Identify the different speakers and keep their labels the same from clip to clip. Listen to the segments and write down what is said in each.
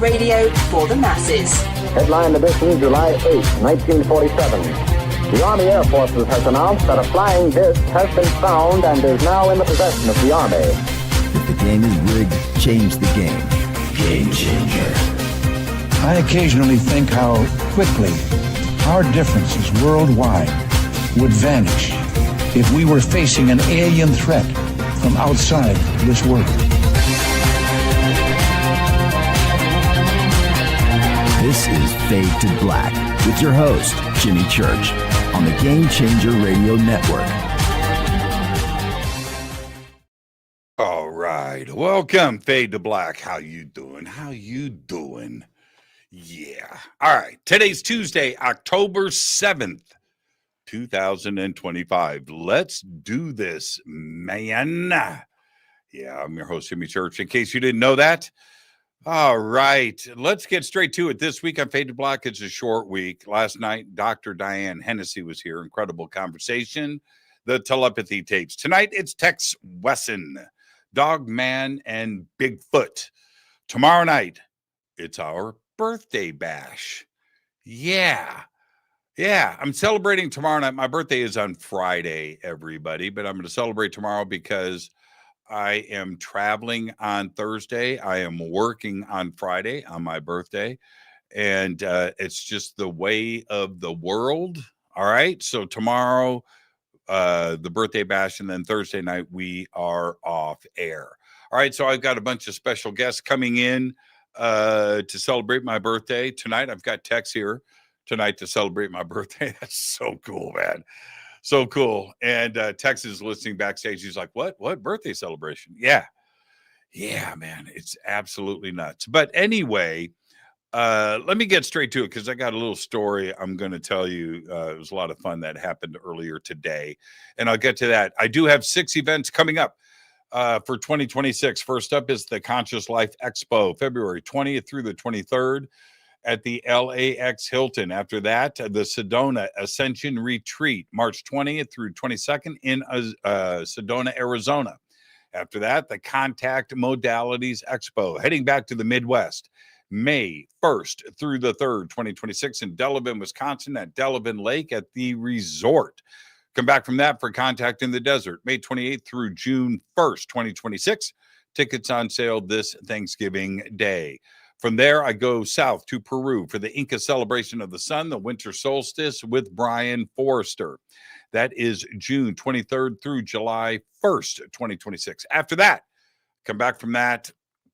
Speaker 1: radio for the masses.
Speaker 2: Headline edition, July 8, 1947. The Army Air Forces has announced that a flying disc has been found and is now in the possession of the Army.
Speaker 3: If the game is rigged, change the game. Game changer.
Speaker 4: I occasionally think how quickly our differences worldwide would vanish if we were facing an alien threat from outside this world.
Speaker 3: This is Fade to Black with your host, Jimmy Church, on the Game Changer Radio Network.
Speaker 5: All right. Welcome, Fade to Black. How you doing? How you doing? Yeah. All right. Today's Tuesday, October 7th, 2025. Let's do this, man. Yeah, I'm your host, Jimmy Church, in case you didn't know that. All right, let's get straight to it. This week on Fade to Black, it's a short week. Last night, Dr. Diane Hennessy was here. Incredible conversation. The telepathy tapes. Tonight, it's Tex Wesson, Dogman, and Bigfoot. Tomorrow night, it's our birthday bash. Yeah, I'm celebrating tomorrow night. My birthday is on Friday, everybody, but I'm going to celebrate tomorrow because I am traveling on Thursday. I am working on Friday on my birthday, and it's just the way of the world. All right. So tomorrow, the birthday bash, and then Thursday night, we are off air. All right. So I've got a bunch of special guests coming in to celebrate my birthday tonight. I've got Tex here tonight to celebrate my birthday. That's so cool, man. So cool. And Tex is listening backstage. He's like, what birthday celebration? Yeah, man, it's absolutely nuts. But anyway, let me get straight to it because I got a little story I'm going to tell you. It was a lot of fun that happened earlier today, and I'll get to that. I do have 6 events coming up for 2026. First up is the Conscious Life Expo, February 20th through the 23rd. At the LAX Hilton. After that, the Sedona Ascension Retreat, March 20th through 22nd in Sedona, Arizona. After that, the Contact Modalities Expo, heading back to the Midwest, May 1st through the 3rd, 2026 in Delavan, Wisconsin at Delavan Lake at the resort. Come back from that for Contact in the Desert, May 28th through June 1st, 2026. Tickets on sale this Thanksgiving Day. From there, I go south to Peru for the Inca Celebration of the Sun, the winter solstice with Brian Forrester. That is June 23rd through July 1st, 2026. After that, come back from that,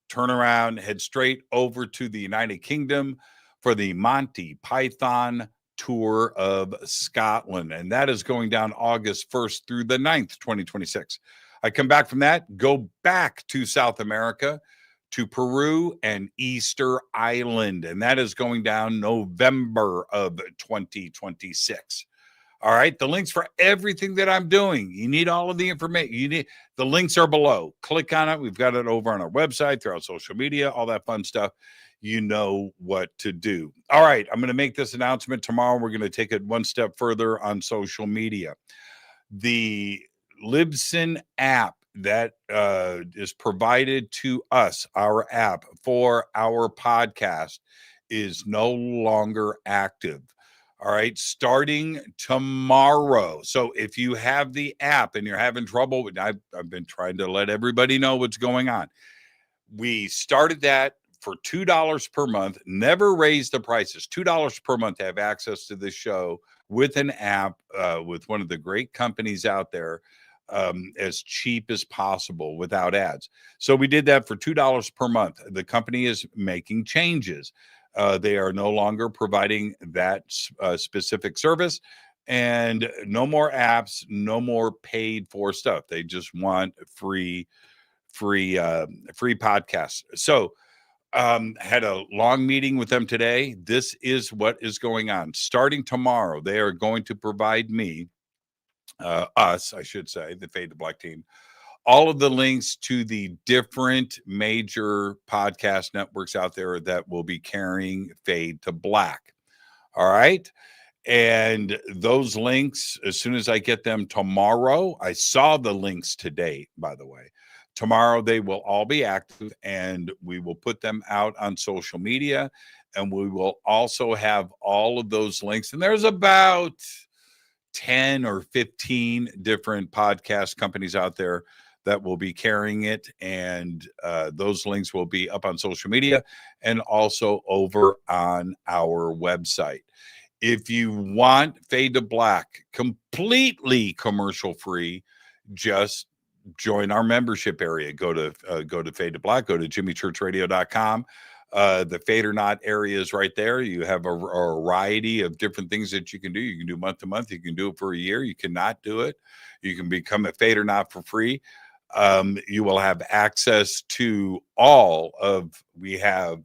Speaker 5: turn around, head straight over to the United Kingdom for the Monty Python Tour of Scotland. And that is going down August 1st through the 9th, 2026. I come back from that, go back to South America, to Peru and Easter Island, and that is going down November of 2026. All right, the links for everything that I'm doing. You need all of the information. The links are below. Click on it. We've got it over on our website, throughout social media, all that fun stuff. You know what to do. All right, I'm going to make this announcement tomorrow. We're going to take it one step further on social media. The Libsyn app that is provided to us, our app for our podcast, is no longer active. All right, starting tomorrow. So if you have the app and you're having trouble, I've been trying to let everybody know what's going on. We started that for $2 per month, never raised the prices. $2 per month to have access to this show with an app with one of the great companies out there, as cheap as possible without ads. So we did that for $2 per month. The company is making changes. They are no longer providing that specific service, and no more apps, no more paid for stuff. They just want free podcasts. So had a long meeting with them today. This is what is going on. Starting tomorrow, they are going to provide me, us, I should say, the Fade to Black team, all of the links to the different major podcast networks out there that will be carrying Fade to Black. All right. And those links, as soon as I get them tomorrow, I saw the links today, by the way. Tomorrow they will all be active, and we will put them out on social media, and we will also have all of those links. And there's about 10 or 15 different podcast companies out there that will be carrying it, and those links will be up on social media and also over on our website. If you want Fade to Black completely commercial free, just join our membership area. Go to Fade to Black, go to jimmychurchradio.com. The Fade or Not area is right there. You have a variety of different things that you can do. You can do month to month. You can do it for a year. You cannot do it. You can become a Fade or Not for free. You will have access to all of, we have,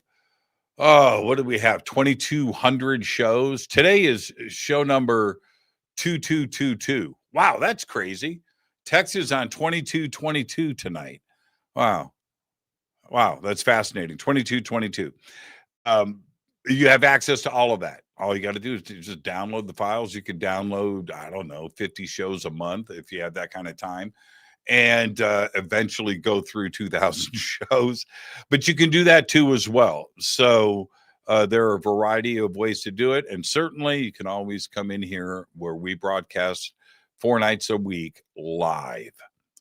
Speaker 5: what do we have? 2,200 shows. Today is show number 2222. Wow, that's crazy. Tex is on 2222 tonight. Wow, that's fascinating. 2222. You have access to all of that. All you got to do is to just download the files. You can download, 50 shows a month if you have that kind of time, and eventually go through 2,000 shows. But you can do that too as well. So there are a variety of ways to do it. And certainly you can always come in here where we broadcast 4 nights a week live.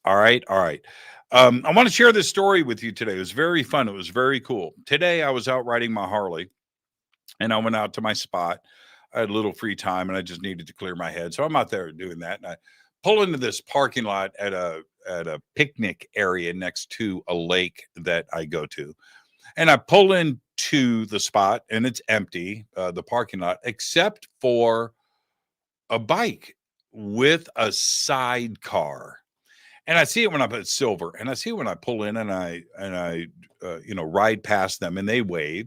Speaker 5: All right. I want to share this story with you today. It was very fun. It was very cool. Today I was out riding my Harley, and I went out to my spot. I had a little free time, and I just needed to clear my head. So I'm out there doing that. And I pull into this parking lot at a picnic area next to a lake that I go to. And I pull into the spot, and it's empty, the parking lot, except for a bike with a sidecar. And I see it when I put silver, and I see it when I pull in and I ride past them, and they wave.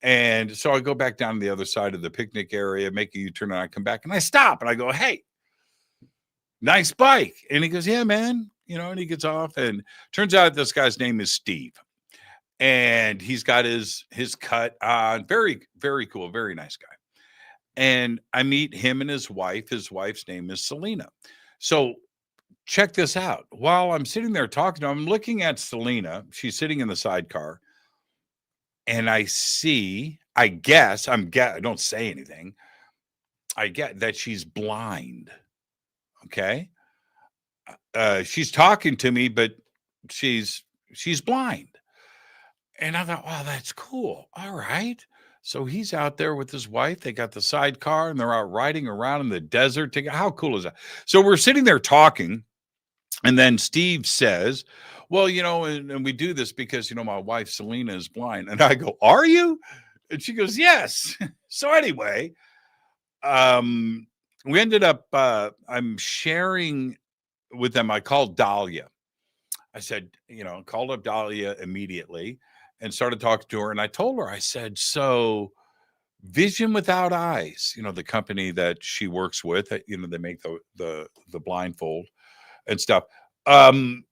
Speaker 5: And so I go back down to the other side of the picnic area, make a U-turn, and I come back and I stop and I go, "Hey, nice bike." And he goes, "Yeah, man." And he gets off, and turns out this guy's name is Steve. And he's got his cut on. Very, very cool. Very nice guy. And I meet him and his wife. His wife's name is Selena. So check this out. While I'm sitting there talking to him, I'm looking at Selena. She's sitting in the sidecar. And I don't say anything. I get that she's blind. Okay. She's talking to me, but she's blind. And I thought, wow, that's cool. All right. So he's out there with his wife. They got the sidecar, and they're out riding around in the desert together. How cool is that? So we're sitting there talking, and then Steve says, "Well, and we do this because, my wife, Selena, is blind." And I go, "Are you?" And she goes, "Yes." So anyway, we ended up, I'm sharing with them. I called Dahlia. I said, called up Dahlia immediately and started talking to her. And I told her, I said, "So Vision Without Eyes, the company that she works with, they make the blindfold and stuff. I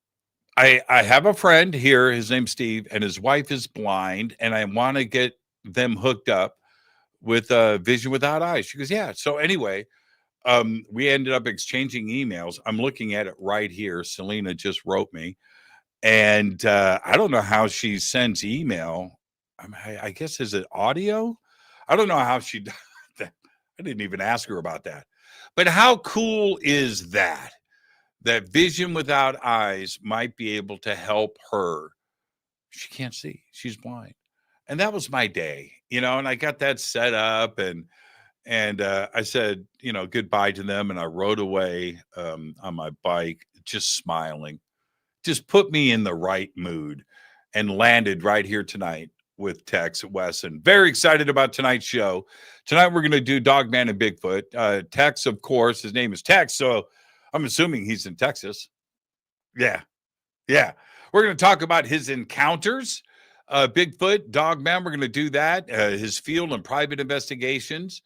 Speaker 5: have a friend here. His name's Steve, and his wife is blind, and I want to get them hooked up with Vision Without Eyes." She goes, "Yeah." So anyway, we ended up exchanging emails. I'm looking at it right here. Selena just wrote me, and I don't know how she sends email. I guess, is it audio? I don't know how she does that. I didn't even ask her about that. But how cool is that? That Vision Without Eyes might be able to help her. She can't see. She's blind. And that was my day, and I got that set up, and I said, goodbye to them. And I rode away on my bike, just smiling, just put me in the right mood, and landed right here tonight with Tex Wesson. Very excited about tonight's show. Tonight, we're going to do Dogman and Bigfoot. Tex, of course, his name is Tex. So I'm assuming he's in Texas. Yeah. We're going to talk about his encounters, Bigfoot, Dogman. We're going to do that, his field and private investigations.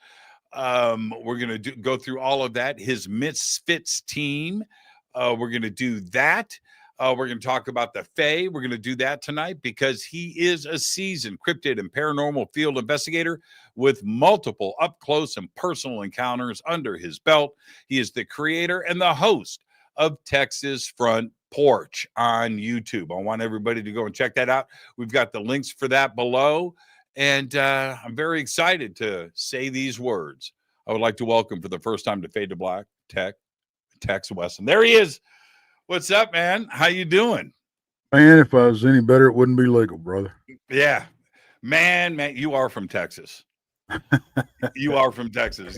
Speaker 5: We're going to go through all of that. His Misfits team. We're going to do that. We're going to talk about the Fae. We're going to do that tonight because he is a seasoned cryptid and paranormal field investigator with multiple up-close and personal encounters under his belt. He is the creator and the host of Texas Front Porch on YouTube. I want everybody to go and check that out. We've got the links for that below. And I'm very excited to say these words. I would like to welcome for the first time to Fade to Black, Tex Wesson. There he is. What's up, man? How you doing?
Speaker 6: Man, if I was any better, it wouldn't be legal, brother.
Speaker 5: Yeah. Man, you are from Texas. You are from Texas.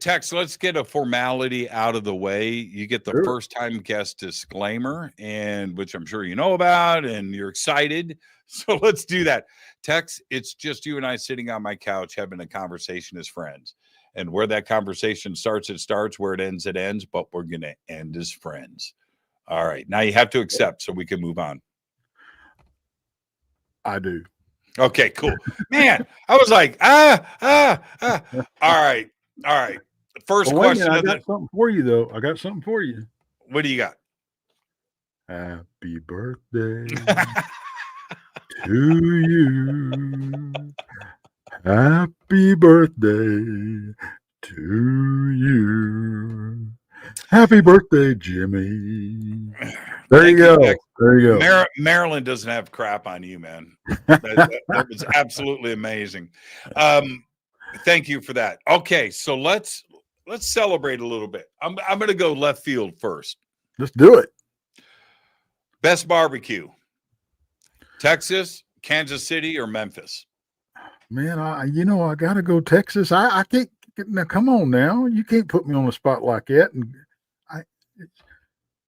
Speaker 5: Tex, let's get a formality out of the way. You get the first time guest disclaimer, and which I'm sure you know about and you're excited. So let's do that. Tex, it's just you and I sitting on my couch having a conversation as friends. And where that conversation starts, it starts. Where it ends, it ends. But we're going to end as friends. All right. Now you have to accept so we can move on.
Speaker 6: I do.
Speaker 5: Okay, cool. Man, I was like, All right. First question.
Speaker 6: I got something for you, though. What
Speaker 5: do you got?
Speaker 6: Happy birthday to you. Happy birthday to you. Happy birthday, Jimmy. There you go.
Speaker 5: Maryland doesn't have crap on you, man. That was absolutely amazing. Thank you for that. Okay, so let's celebrate a little bit. I'm going to go left field first.
Speaker 6: Let's do it.
Speaker 5: Best barbecue: Texas, Kansas City, or Memphis?
Speaker 6: Man, I got to go Texas. I can't. Now, come on now. You can't put me on the spot like that. And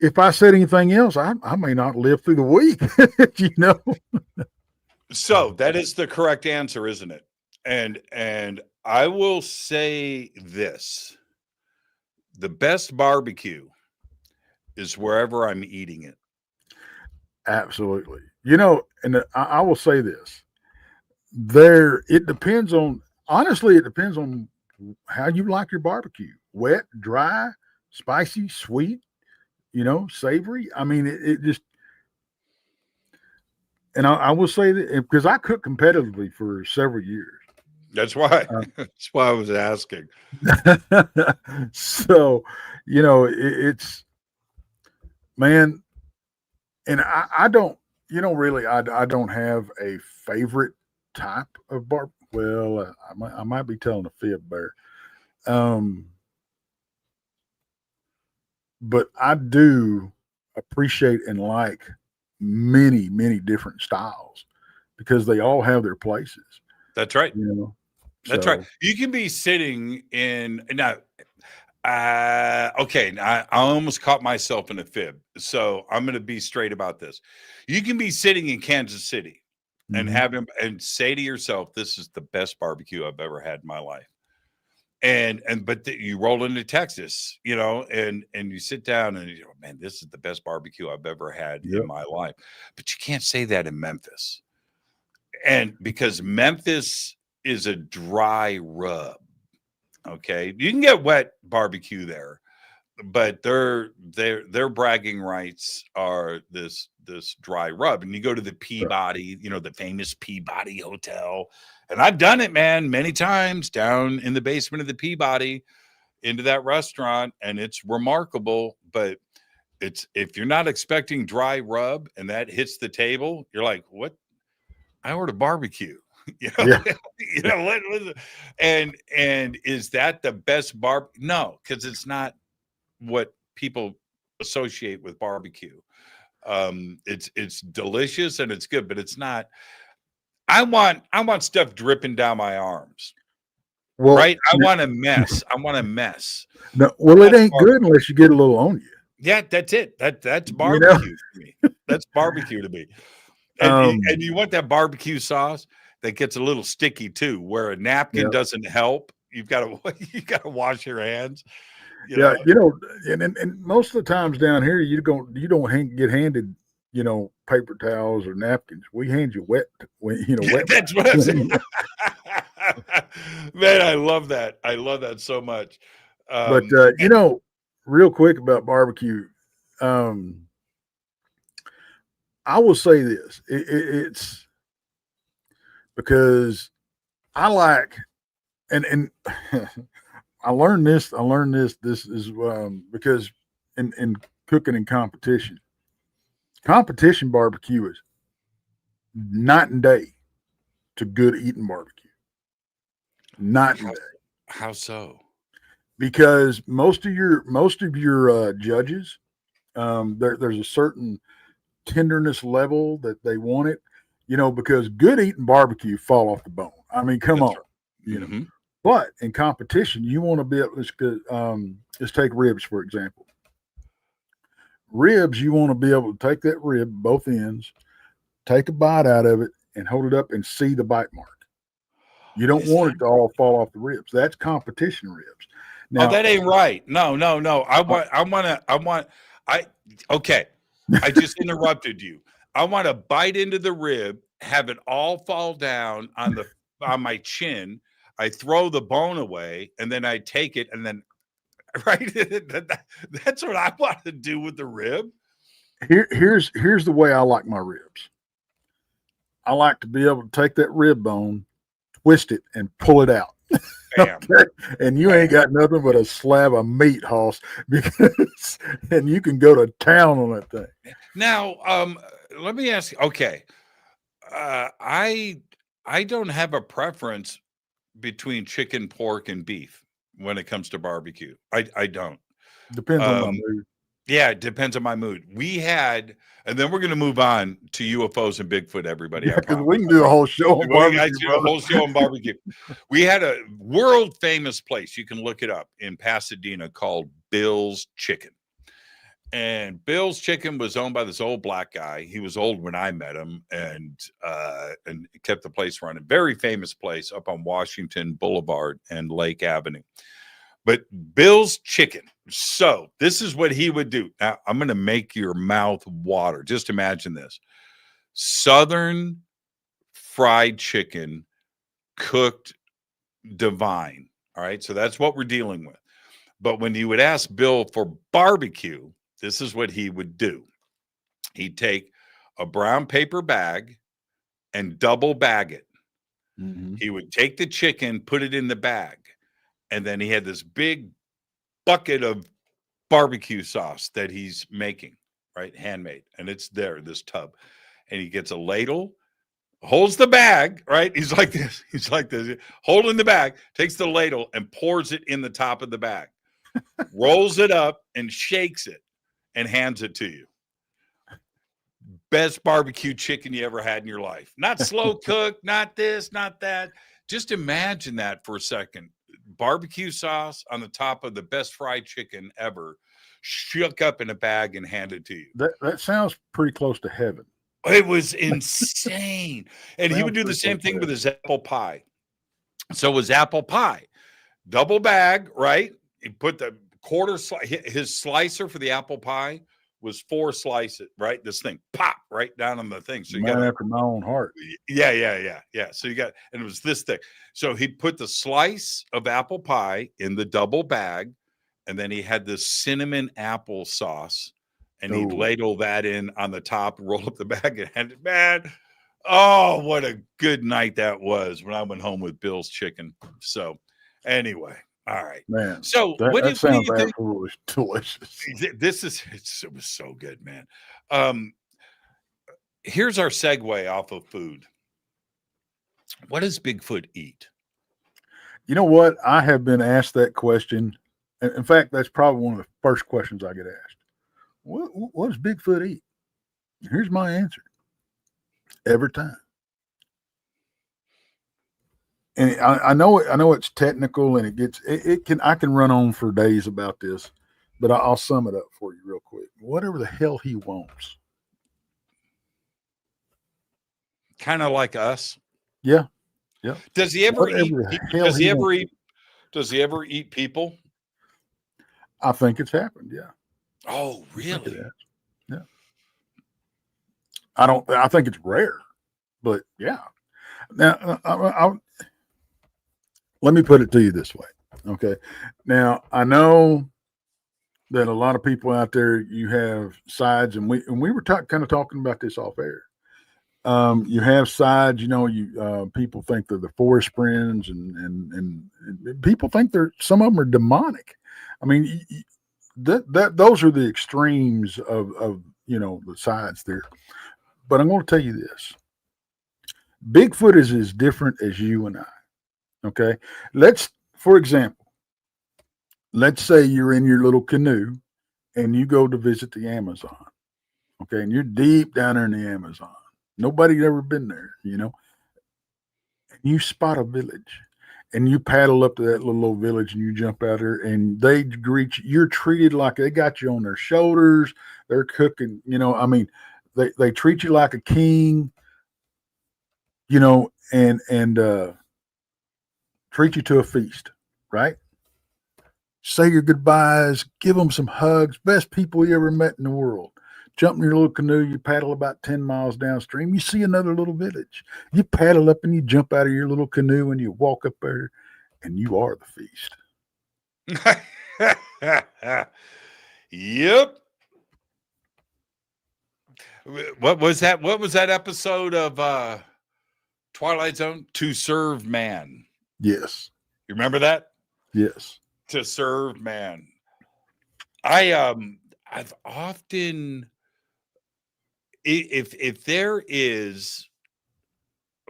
Speaker 6: if I said anything else, I may not live through the week,
Speaker 5: So that is the correct answer, isn't it? And I will say this. The best barbecue is wherever I'm eating it.
Speaker 6: Absolutely. And I will say this. It depends on how you like your barbecue. Wet, dry, spicy, sweet, savory. I mean, it just, and I will say that because I cooked competitively for several years.
Speaker 5: That's why I was asking.
Speaker 6: So, it's, man, and I don't, really, I don't have a favorite type of bar. Well, I might be telling a fib there. But I do appreciate and like many, many different styles because they all have their places.
Speaker 5: That's right. That's right. You can be sitting in now. Okay, I almost caught myself in a fib. So I'm going to be straight about this. You can be sitting in Kansas City and have him and say to yourself, this is the best barbecue I've ever had in my life. But you roll into Texas, and you sit down and you go, man, this is the best barbecue I've ever had in my life. But you can't say that in Memphis. And because Memphis is a dry rub. Okay. You can get wet barbecue there, but their bragging rights are this dry rub. And you go to the Peabody, the famous Peabody Hotel. And I've done it, man, many times down in the basement of the Peabody into that restaurant. And it's remarkable, but if you're not expecting dry rub and that hits the table, you're like, what? I ordered barbecue. What was it? And is that the best No, because it's not what people associate with barbecue. It's delicious and it's good, but it's not. I want stuff dripping down my arms. Well, right? I want a mess.
Speaker 6: No, well, it ain't good unless you get a little on you.
Speaker 5: Yeah, that's it. That's barbecue to me. That's barbecue to me. And you want that barbecue sauce that gets a little sticky too, where a napkin doesn't help. You got to wash your hands.
Speaker 6: And most of the times down here, you don't get handed, paper towels or napkins. We hand you wet. Wet.
Speaker 5: That's what I'm saying. Man, I love that. I love that so much.
Speaker 6: But real quick about barbecue, I will say this: it's because I like, and I learned this. This is because in cooking and competition. Competition barbecue is night and day to good eating barbecue. Night and day.
Speaker 5: How so?
Speaker 6: Because most of your judges, there's a certain tenderness level that they want it, because good eating barbecue fall off the bone. I mean, come on,
Speaker 5: Mm-hmm.
Speaker 6: But in competition, you want to be able to, let's take ribs, for example. Ribs, you want to be able to take that rib, both ends, take a bite out of it, and hold it up and see the bite mark. You don't want it to all fall off the ribs. That's competition ribs. Now,
Speaker 5: that ain't right. No. Okay. I just interrupted you. I want to bite into the rib, have it all fall down on my chin. I throw the bone away, and then I take it, and then right. That's what I want to do with the rib.
Speaker 6: Here's the way I like my ribs. I like to be able to take that rib bone, twist it, and pull it out.
Speaker 5: Bam.
Speaker 6: Okay? And you ain't got nothing but a slab of meat, Hoss, and you can go to town on that thing.
Speaker 5: Now, let me ask you. Okay, I don't have a preference between chicken, pork, and beef when it comes to barbecue. I don't.
Speaker 6: Depends on my mood.
Speaker 5: Yeah, it depends on my mood. We had, and then we're going to move on to UFOs and Bigfoot, everybody.
Speaker 6: Yeah, because we can do a whole show on
Speaker 5: barbecue. We had a world famous place. You can look it up in Pasadena called Bill's Chicken. And Bill's Chicken was owned by this old black guy. He was old when I met him, and kept the place running. Very famous place up on Washington Boulevard and Lake Avenue. But Bill's Chicken. So this is what he would do. Now, I'm going to make your mouth water. Just imagine this. Southern fried chicken, cooked divine. All right. So that's what we're dealing with. But when you would ask Bill for barbecue, this is what he would do. He'd take a brown paper bag and double bag it. Mm-hmm. He would take the chicken, put it in the bag. And then he had this big bucket of barbecue sauce that he's making, right? Handmade. And it's there, this tub. And he gets a ladle, holds the bag, right? He's like this, holding the bag, takes the ladle and pours it in the top of the bag, rolls it up and shakes it and hands it to you. Best barbecue chicken you ever had in your life. Not slow cooked, not this, not that. Just imagine that for a second. Barbecue sauce on the top of the best fried chicken ever, shook up in a bag and handed to you.
Speaker 6: That sounds pretty close to heaven.
Speaker 5: It was insane. And he would do the same thing with his apple pie. So his apple pie, double bag, right? He put the his slicer for the apple pie was 4 slices, right? This thing pop right down on the thing. So you got
Speaker 6: after my own heart.
Speaker 5: Yeah. So you got, and it was this thick. So he put the slice of apple pie in the double bag, and then he had this cinnamon apple sauce, and he'd ladle that in on the top, roll up the bag, and hand it. Man, oh, what a good night that was when I went home with Bill's Chicken. So anyway. All right,
Speaker 6: man.
Speaker 5: So
Speaker 6: that sounds absolutely delicious.
Speaker 5: It was so good, man. Here's our segue off of food. What does Bigfoot eat?
Speaker 6: You know what? I have been asked that question. In fact, that's probably one of the first questions I get asked. What does Bigfoot eat? Here's my answer. Every time. And I know it's technical, and I can run on for days about this, but I'll sum it up for you real quick. Whatever the hell he wants.
Speaker 5: Kind of like us.
Speaker 6: Yeah.
Speaker 5: Does he ever eat people?
Speaker 6: I think it's happened. Yeah.
Speaker 5: Oh, really?
Speaker 6: Yeah. I think it's rare, but yeah. Now, let me put it to you this way. Okay. Now, I know that a lot of people out there, you have sides, and we were kind of talking about this off air. You have sides, people think they're the forest friends, and people think some of them are demonic. I mean, those are the extremes of the sides there. But I'm going to tell you this: Bigfoot is as different as you and I. Okay, for example, let's say you're in your little canoe and you go to visit the Amazon. Okay, and you're deep down there in the Amazon. Nobody's ever been there, and you spot a village. And you paddle up to that little old village and you jump out there and they greet you. You're treated like they got you on their shoulders. They're cooking, they treat you like a king, and treat you to a feast, right? Say your goodbyes, give them some hugs. Best people you ever met in the world. Jump in your little canoe, you paddle about 10 miles downstream, you see another little village. You paddle up and you jump out of your little canoe and you walk up there and you are the feast.
Speaker 5: Yep. What was that? What was that episode of Twilight Zone? To Serve Man.
Speaker 6: Yes.
Speaker 5: You remember that?
Speaker 6: Yes.
Speaker 5: To Serve Man. I've often, if there is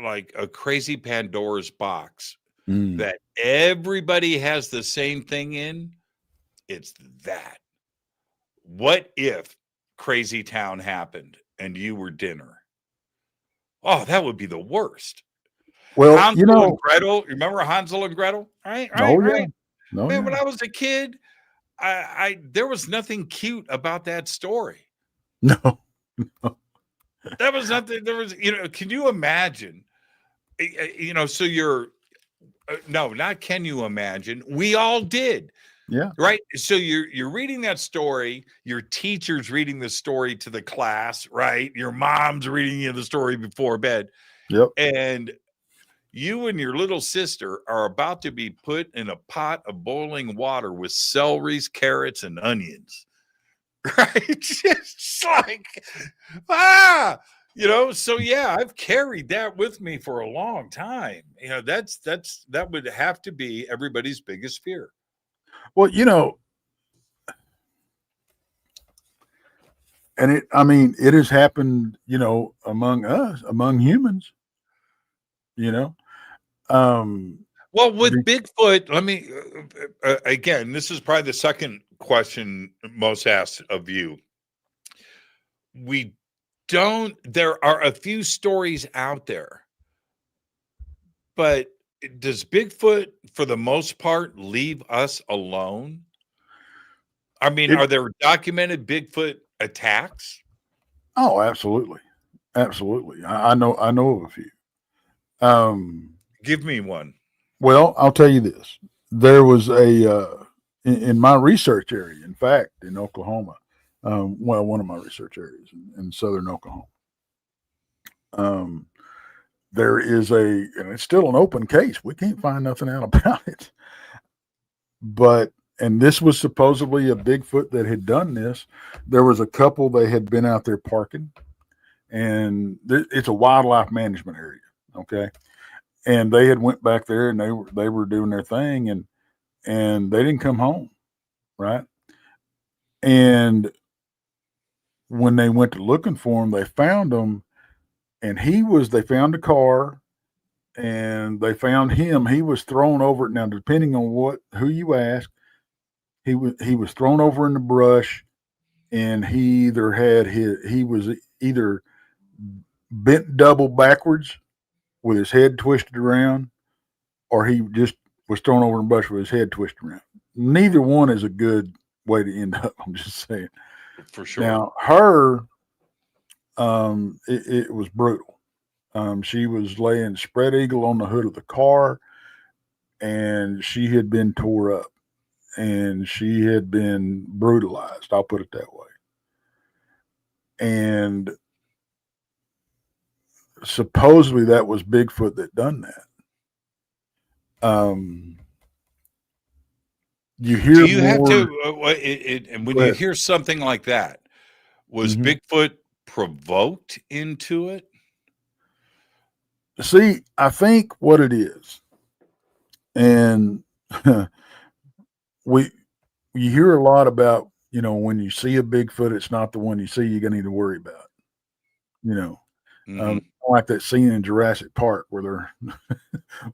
Speaker 5: like a crazy Pandora's box that everybody has the same thing in, it's that. What if Crazy Town happened and you were dinner? Oh, that would be the worst.
Speaker 6: Well,
Speaker 5: Hansel and Gretel. Remember Hansel and Gretel? Right.
Speaker 6: Man,
Speaker 5: when I was a kid, I there was nothing cute about that story.
Speaker 6: No.
Speaker 5: That was nothing. There was, can you imagine? So you're, no, not can you imagine? We all did.
Speaker 6: Yeah.
Speaker 5: Right. So you're reading that story. Your teacher's reading the story to the class, right? Your mom's reading you the story before bed.
Speaker 6: Yep.
Speaker 5: And you and your little sister are about to be put in a pot of boiling water with celeries, carrots, and onions. Right? Just like, so yeah, I've carried that with me for a long time. That would have to be everybody's biggest fear.
Speaker 6: Well, and it has happened, among us, among humans,
Speaker 5: Well, with Bigfoot, let me, again, this is probably the second question most asked of you. There are a few stories out there, but does Bigfoot, for the most part, leave us alone? I mean, are there documented Bigfoot attacks?
Speaker 6: Oh, absolutely. Absolutely. I know of a few.
Speaker 5: Give me one.
Speaker 6: Well, I'll tell you this. There was in my research area, in fact, in Oklahoma, one of my research areas in southern Oklahoma, there is and it's still an open case. We can't find nothing out about it. And this was supposedly a Bigfoot that had done this. There was a couple, they had been out there parking, and it's a wildlife management area. Okay. And they had went back there and they were doing their thing and they didn't come home. Right. And when they went to looking for him, they found him, and they found a car and they found him. He was thrown over. Now, depending on who you ask, he was thrown over in the brush, and he was either bent double backwards with his head twisted around, or he just was thrown over in the brush with his head twisted around. Neither one is a good way to end up. I'm just saying.
Speaker 5: For sure.
Speaker 6: Now, her, it was brutal. She was laying spread eagle on the hood of the car, and she had been tore up, and she had been brutalized. I'll put it that way. And supposedly that was Bigfoot that done that. You hear
Speaker 5: Do you
Speaker 6: more,
Speaker 5: have to, and when you hear something like that, was Bigfoot provoked into it?
Speaker 6: See, I think what it is, and you hear a lot about you know, when you see a Bigfoot, it's not the one you see you're going to need to worry about, you know. Like that scene in Jurassic Park where they're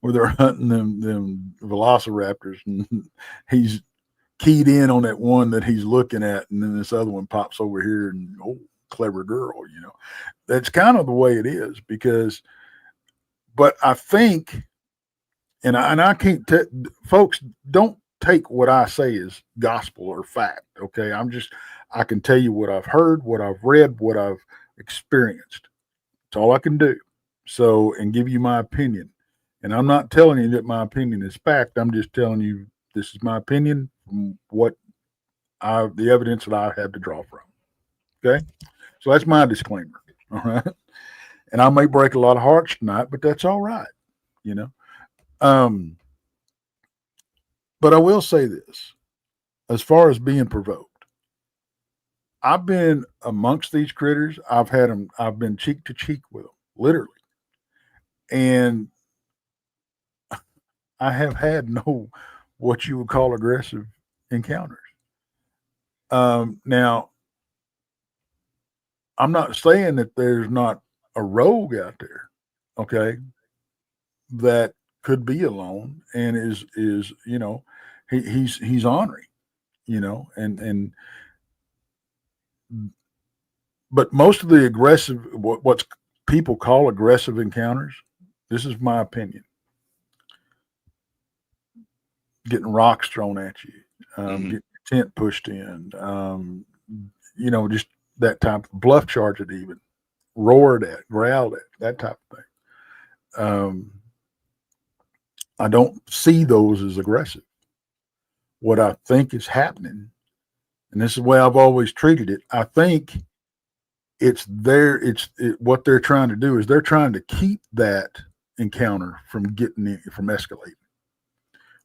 Speaker 6: where they're hunting them velociraptors, and he's keyed in on that one that he's looking at, and then this other one pops over here, and oh, clever girl, you know. That's kind of the way it is, because, but I think, and I can't, folks, don't take what I say as gospel or fact. Okay, I can tell you what I've heard, what I've read, what I've experienced. It's all I can do. So, and give you my opinion. And I'm not telling you that my opinion is fact. I'm just telling you this is my opinion from the evidence that I had to draw from. Okay. So that's my disclaimer. All right. And I may break a lot of hearts tonight, but that's all right. You know? But I will say this, as far as being provoked, I've been amongst these critters. I've been cheek to cheek with them, literally. And I have had no, what you would call aggressive encounters. Now, I'm not saying that there's not a rogue out there, okay, that could be alone and is, you know, he's ornery, you know, and but most of the aggressive, what's people call aggressive encounters, this is my opinion. Getting rocks thrown at you, getting your tent pushed in, you know, just that type of bluff charge it, even roared at, growled at, that type of thing. I don't see those as aggressive. What I think is happening, and this is the way I've always treated it, I think what they're trying to do is they're trying to keep that encounter from from escalating.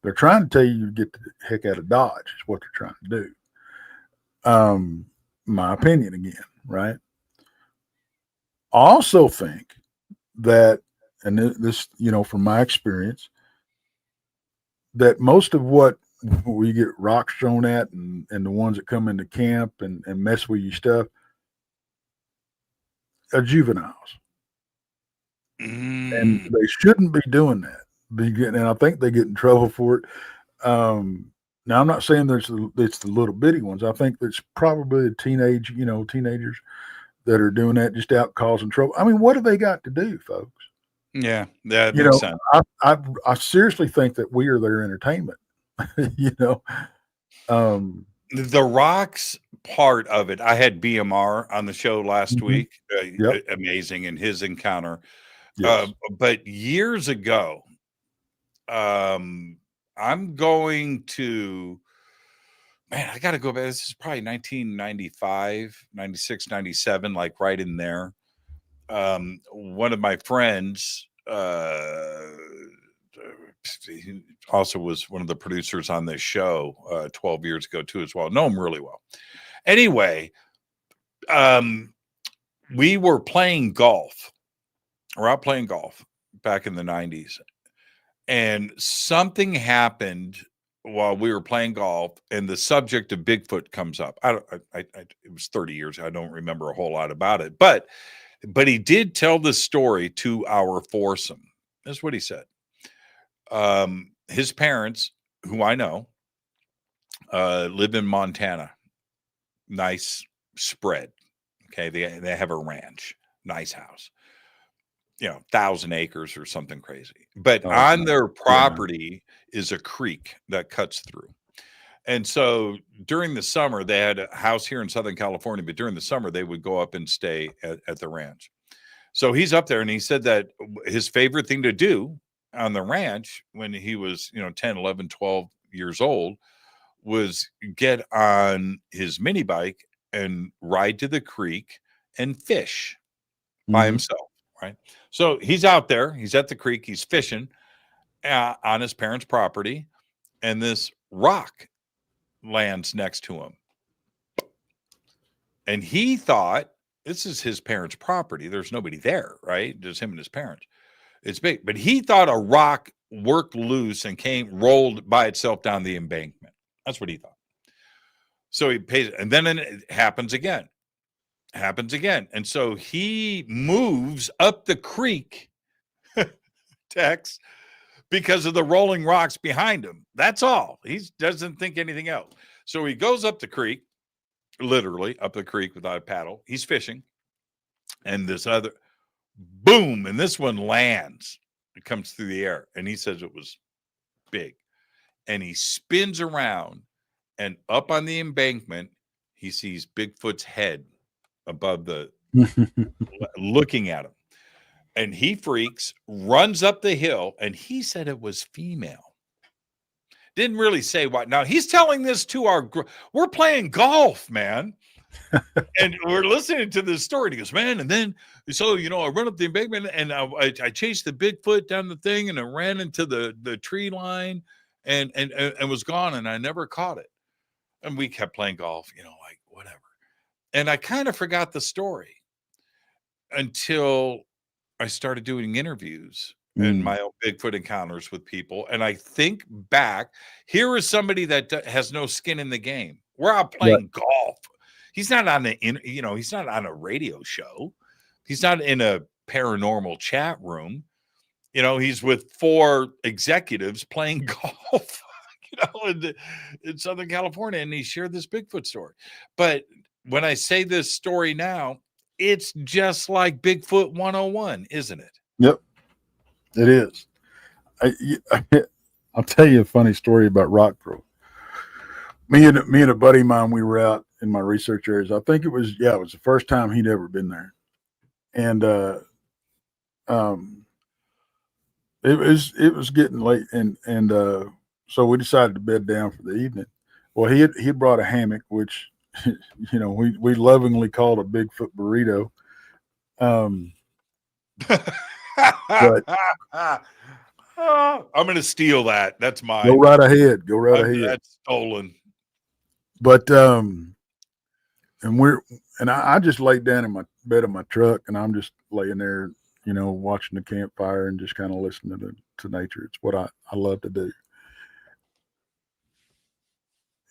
Speaker 6: They're trying to tell you to get the heck out of Dodge is what they're trying to do. My opinion again, right? I also think that, and this, you know, from my experience, that most of what we get rocks thrown at and the ones that come into camp and mess with your stuff are juveniles. And they shouldn't be doing that. And I think they get in trouble for it. Now, I'm not saying it's the little bitty ones. I think there's probably teenagers that are doing that, just out causing trouble. I mean, what do they got to do, folks?
Speaker 5: Yeah, that makes sense.
Speaker 6: I seriously think that we are their entertainment. You know,
Speaker 5: the rocks part of it. I had BMR on the show last week. Amazing in his encounter. Yes. But years ago, I'm going to, man, I got to go back. This is probably 1995, 96, 97, like right in there. One of my friends, he also was one of the producers on this show 12 years ago too, as well. Know him really well. Anyway, we were playing golf. We're out playing golf back in the 90s. And something happened while we were playing golf, and the subject of Bigfoot comes up. It was 30 years. I don't remember a whole lot about it, but he did tell the story to our foursome. That's what he said. His parents, who I know, live in Montana. Nice spread. Okay. They have a ranch, nice house, 1,000 acres or something crazy. But on their property is a creek that cuts through. And so during the summer, they had a house here in Southern California, but during the summer, they would go up and stay at the ranch. So he's up there, and he said that his favorite thing to do on the ranch when he was, 10, 11, 12 years old was get on his mini bike and ride to the creek and fish by himself. Right. So he's out there, he's at the creek, he's fishing on his parents' property, and this rock lands next to him. And he thought, this is his parents' property. There's nobody there, right? Just him and his parents. It's big. But he thought a rock worked loose and rolled by itself down the embankment. That's what he thought. So he pays, and then it happens again. And so he moves up the creek, Tex, because of the rolling rocks behind him. That's all. He doesn't think anything else. So he goes up the creek, literally up the creek without a paddle. He's fishing. And this other, boom, and this one lands. It comes through the air. And he says it was big. And he spins around, and up on the embankment, he sees Bigfoot's head above the, looking at him. And he freaks, runs up the hill, and he said it was female. Didn't really say what. Now, he's telling this to we're playing golf, man. And we're listening to this story. And he goes, man, and then, so, I run up the embankment, and I chased the Bigfoot down the thing, and I ran into the tree line and was gone, and I never caught it. And we kept playing golf, like whatever. And I kind of forgot the story until I started doing interviews and my own Bigfoot encounters with people. And I think back, here is somebody that has no skin in the game. We're out playing golf. He's not on he's not on a radio show. He's not in a paranormal chat room. He's with 4 executives playing golf, in Southern California. And he shared this Bigfoot story. But when I say this story now, it's just like Bigfoot 101, isn't it?
Speaker 6: Yep, it is. I'll tell you a funny story about rock throw. Me and a buddy of mine, we were out in my research areas. I think it was the first time he'd ever been there. And it was getting late, and so we decided to bed down for the evening. Well, he had brought a hammock, which we lovingly called a Bigfoot burrito. But
Speaker 5: I'm going to steal that. That's mine.
Speaker 6: Go right ahead.
Speaker 5: That's stolen.
Speaker 6: But I just laid down in my bed in my truck, and I'm just laying there, watching the campfire and just kind of listening to nature. It's what I love to do.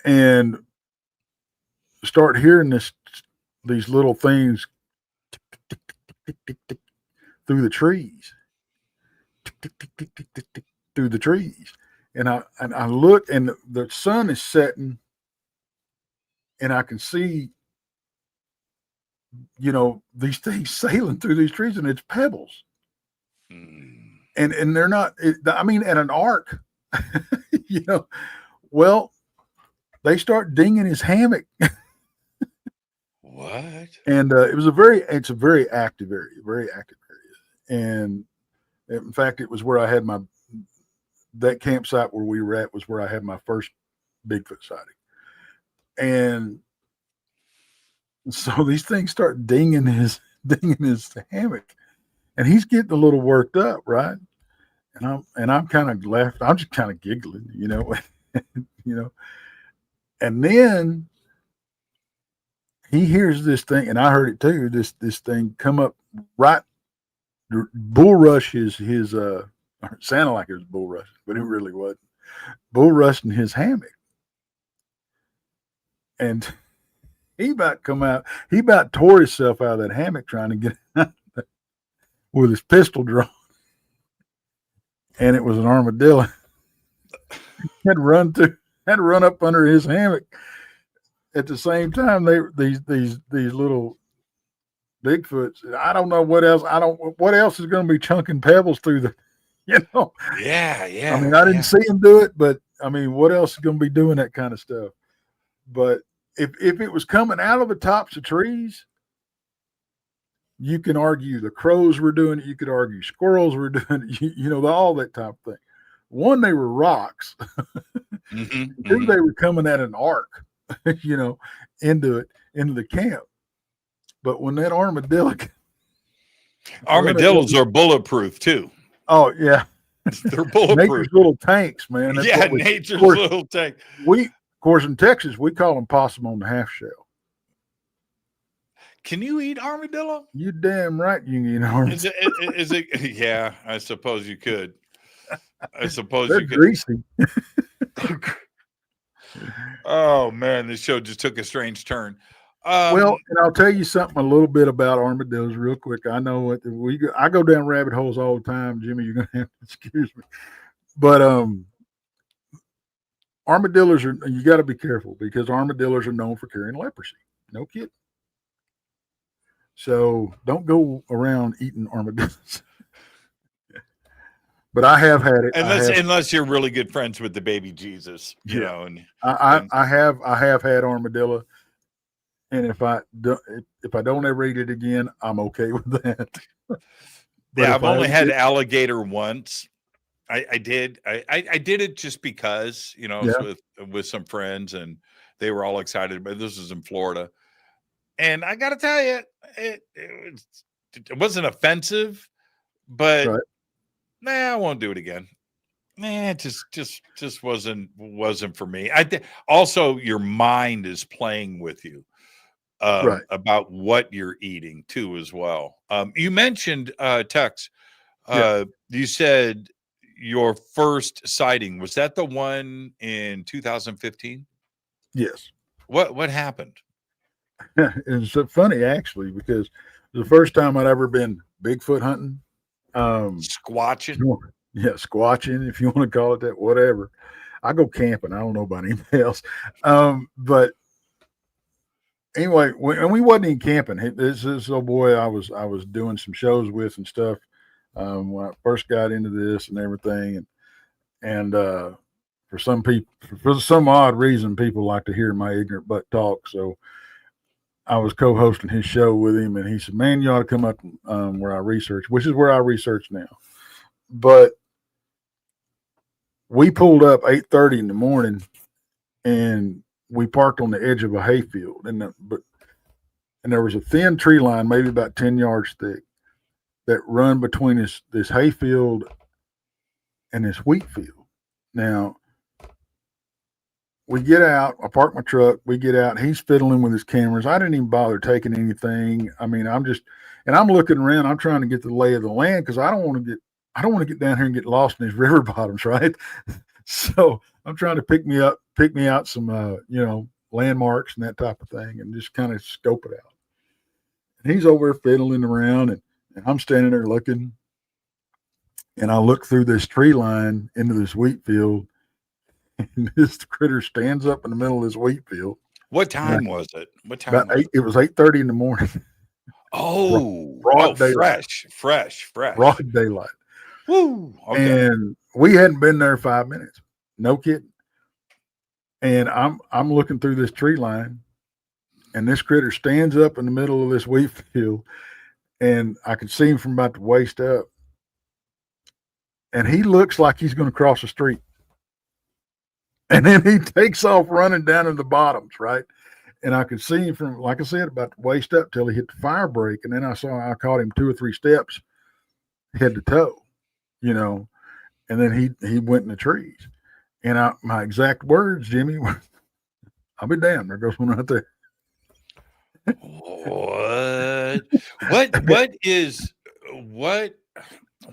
Speaker 6: And start hearing these little things through the trees, through the trees. And I look, and the sun is setting, and I can see, these things sailing through these trees, and it's pebbles. And they're not, at an arc, well, they start dinging his hammock.
Speaker 5: What?
Speaker 6: And it's a very active area, And in fact, it was where I had that campsite where we were at was where I had my first Bigfoot sighting. And so these things start dinging his hammock, and he's getting a little worked up, right? And I'm kind of laughing. I'm just kind of giggling, And then he hears this thing, and I heard it too. This thing come up right, bull rush his it sounded like it was bull rush, but it really wasn't. Bull rushing his hammock, and he about tore himself out of that hammock trying to get out with his pistol drawn, and it was an armadillo. Had to run up under his hammock. At the same time, these little Bigfoots. I don't know what else. What else is going to be chunking pebbles through the,
Speaker 5: Yeah.
Speaker 6: I mean, I didn't see him do it, but I mean, what else is going to be doing that kind of stuff? But if it was coming out of the tops of trees, you can argue the crows were doing it. You could argue squirrels were doing it. All that type of thing. One, they were rocks. Two, they were coming at an arc, into the camp. But when that
Speaker 5: armadillos are bulletproof too.
Speaker 6: Oh yeah,
Speaker 5: they're bulletproof.
Speaker 6: Nature's little tanks, man. That's
Speaker 5: nature's little tank.
Speaker 6: Of course, in Texas, we call them possum on the half shell.
Speaker 5: Can you eat armadillo?
Speaker 6: You damn right you can eat armadillo.
Speaker 5: Is it? Yeah, I suppose you could.
Speaker 6: They're greasy.
Speaker 5: Oh man, this show just took a strange turn.
Speaker 6: Well, and I'll tell you something a little bit about armadillos real quick. I know I go down rabbit holes all the time, Jimmy. You're gonna have to excuse me, but armadillos you got to be careful because armadillos are known for carrying leprosy. No kidding. So don't go around eating armadillos. But I have had it.
Speaker 5: Unless you're really good friends with the baby Jesus, you know. And
Speaker 6: I have had armadillo, and if I don't ever eat it again, I'm okay with that.
Speaker 5: Yeah, I've only had alligator once. I did it just because, you know, with some friends and they were all excited, but this was in Florida. And I got to tell you, it wasn't offensive, but I won't do it again. It just wasn't for me. Also your mind is playing with you about what you're eating too as well. You mentioned Tex. You said your first sighting, was that the one in 2015? Yes. What happened?
Speaker 6: It's so funny actually because it was the first time I'd ever been Bigfoot hunting.
Speaker 5: Squatching.
Speaker 6: Squatching, if you want to call it that, whatever. I go camping. I don't know about anything else. But anyway, we wasn't even camping. This old boy I was doing some shows with and stuff when I first got into this and everything, and for some odd reason, people like to hear my ignorant butt talk. So I was co-hosting his show with him, and he said, "Man, you ought to come up where I research," which is where I research now. But we pulled up 8:30 in the morning, and we parked on the edge of a hayfield, and there was a thin tree line, maybe about 10 yards thick, that run between this hayfield and this wheat field. Now, we get out, I park my truck, we get out, he's fiddling with his cameras. I didn't even bother taking anything. I mean, I'm looking around, I'm trying to get the lay of the land because I don't want to get down here and get lost in these river bottoms, right? So I'm trying to pick me out some landmarks and that type of thing and just kind of scope it out. And he's over there fiddling around and I'm standing there looking, and I look through this tree line into this wheat field, and this critter stands up in the middle of this wheat field.
Speaker 5: What time was it?
Speaker 6: It was 8:30 in the morning.
Speaker 5: Oh,
Speaker 6: broad daylight.
Speaker 5: Fresh.
Speaker 6: Broad daylight.
Speaker 5: Woo. Okay.
Speaker 6: And we hadn't been there 5 minutes. No kidding. And I'm looking through this tree line, and this critter stands up in the middle of this wheat field, and I could see him from about the waist up. And he looks like he's going to cross the street. And then he takes off running down in the bottoms, right? And I could see him from, like I said, about the waist up till he hit the fire break. And then I caught him 2 or 3 steps, head to toe, and then he went in the trees. And my exact words, Jimmy, I'll be damned. There goes one right there.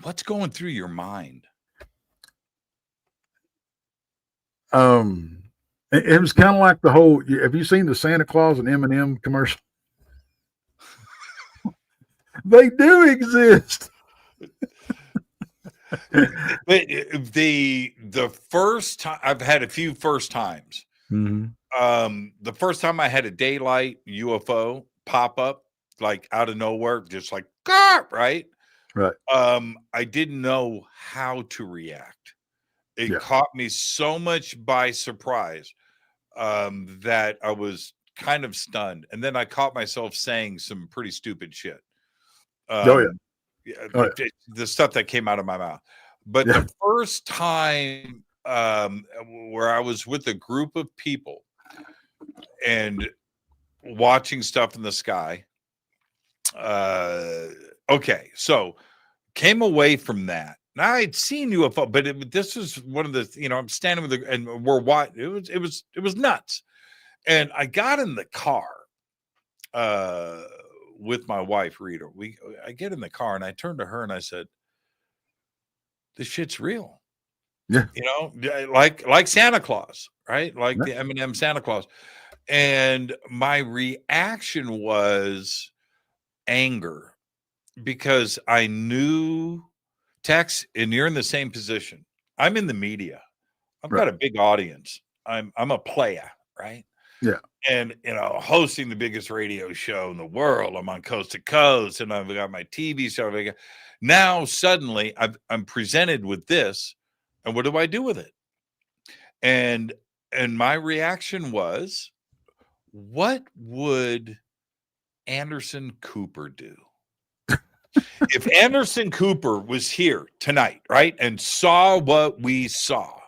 Speaker 5: What's going through your mind?
Speaker 6: It was kind of like the whole. Have you seen the Santa Claus and M&M commercial? They do exist.
Speaker 5: The first time I've had a few first times.
Speaker 6: Mm-hmm.
Speaker 5: The first time I had a daylight UFO pop up, like out of nowhere, just like right. I didn't know how to react. It caught me so much by surprise that I was kind of stunned, and then I caught myself saying some pretty stupid shit. The stuff that came out of my mouth. But the first time where I was with a group of people and watching stuff in the sky. Okay, so came away from that. Now I'd seen UFO, but this was one of the, I'm standing with and we're watching. It was nuts. And I got in the car with my wife, Rita. I get in the car and I turned to her and I said, "This shit's real."
Speaker 6: Yeah.
Speaker 5: Like Santa Claus, right? Like the Eminem Santa Claus. And my reaction was anger because I knew, Tex, and you're in the same position. I'm in the media. I've got a big audience. I'm a player, right?
Speaker 6: Yeah.
Speaker 5: And hosting the biggest radio show in the world. I'm on Coast to Coast, and I've got my TV show. Now suddenly I'm presented with this, and what do I do with it? And my reaction was, what would Anderson Cooper do? If Anderson Cooper was here tonight, right, and saw what we saw,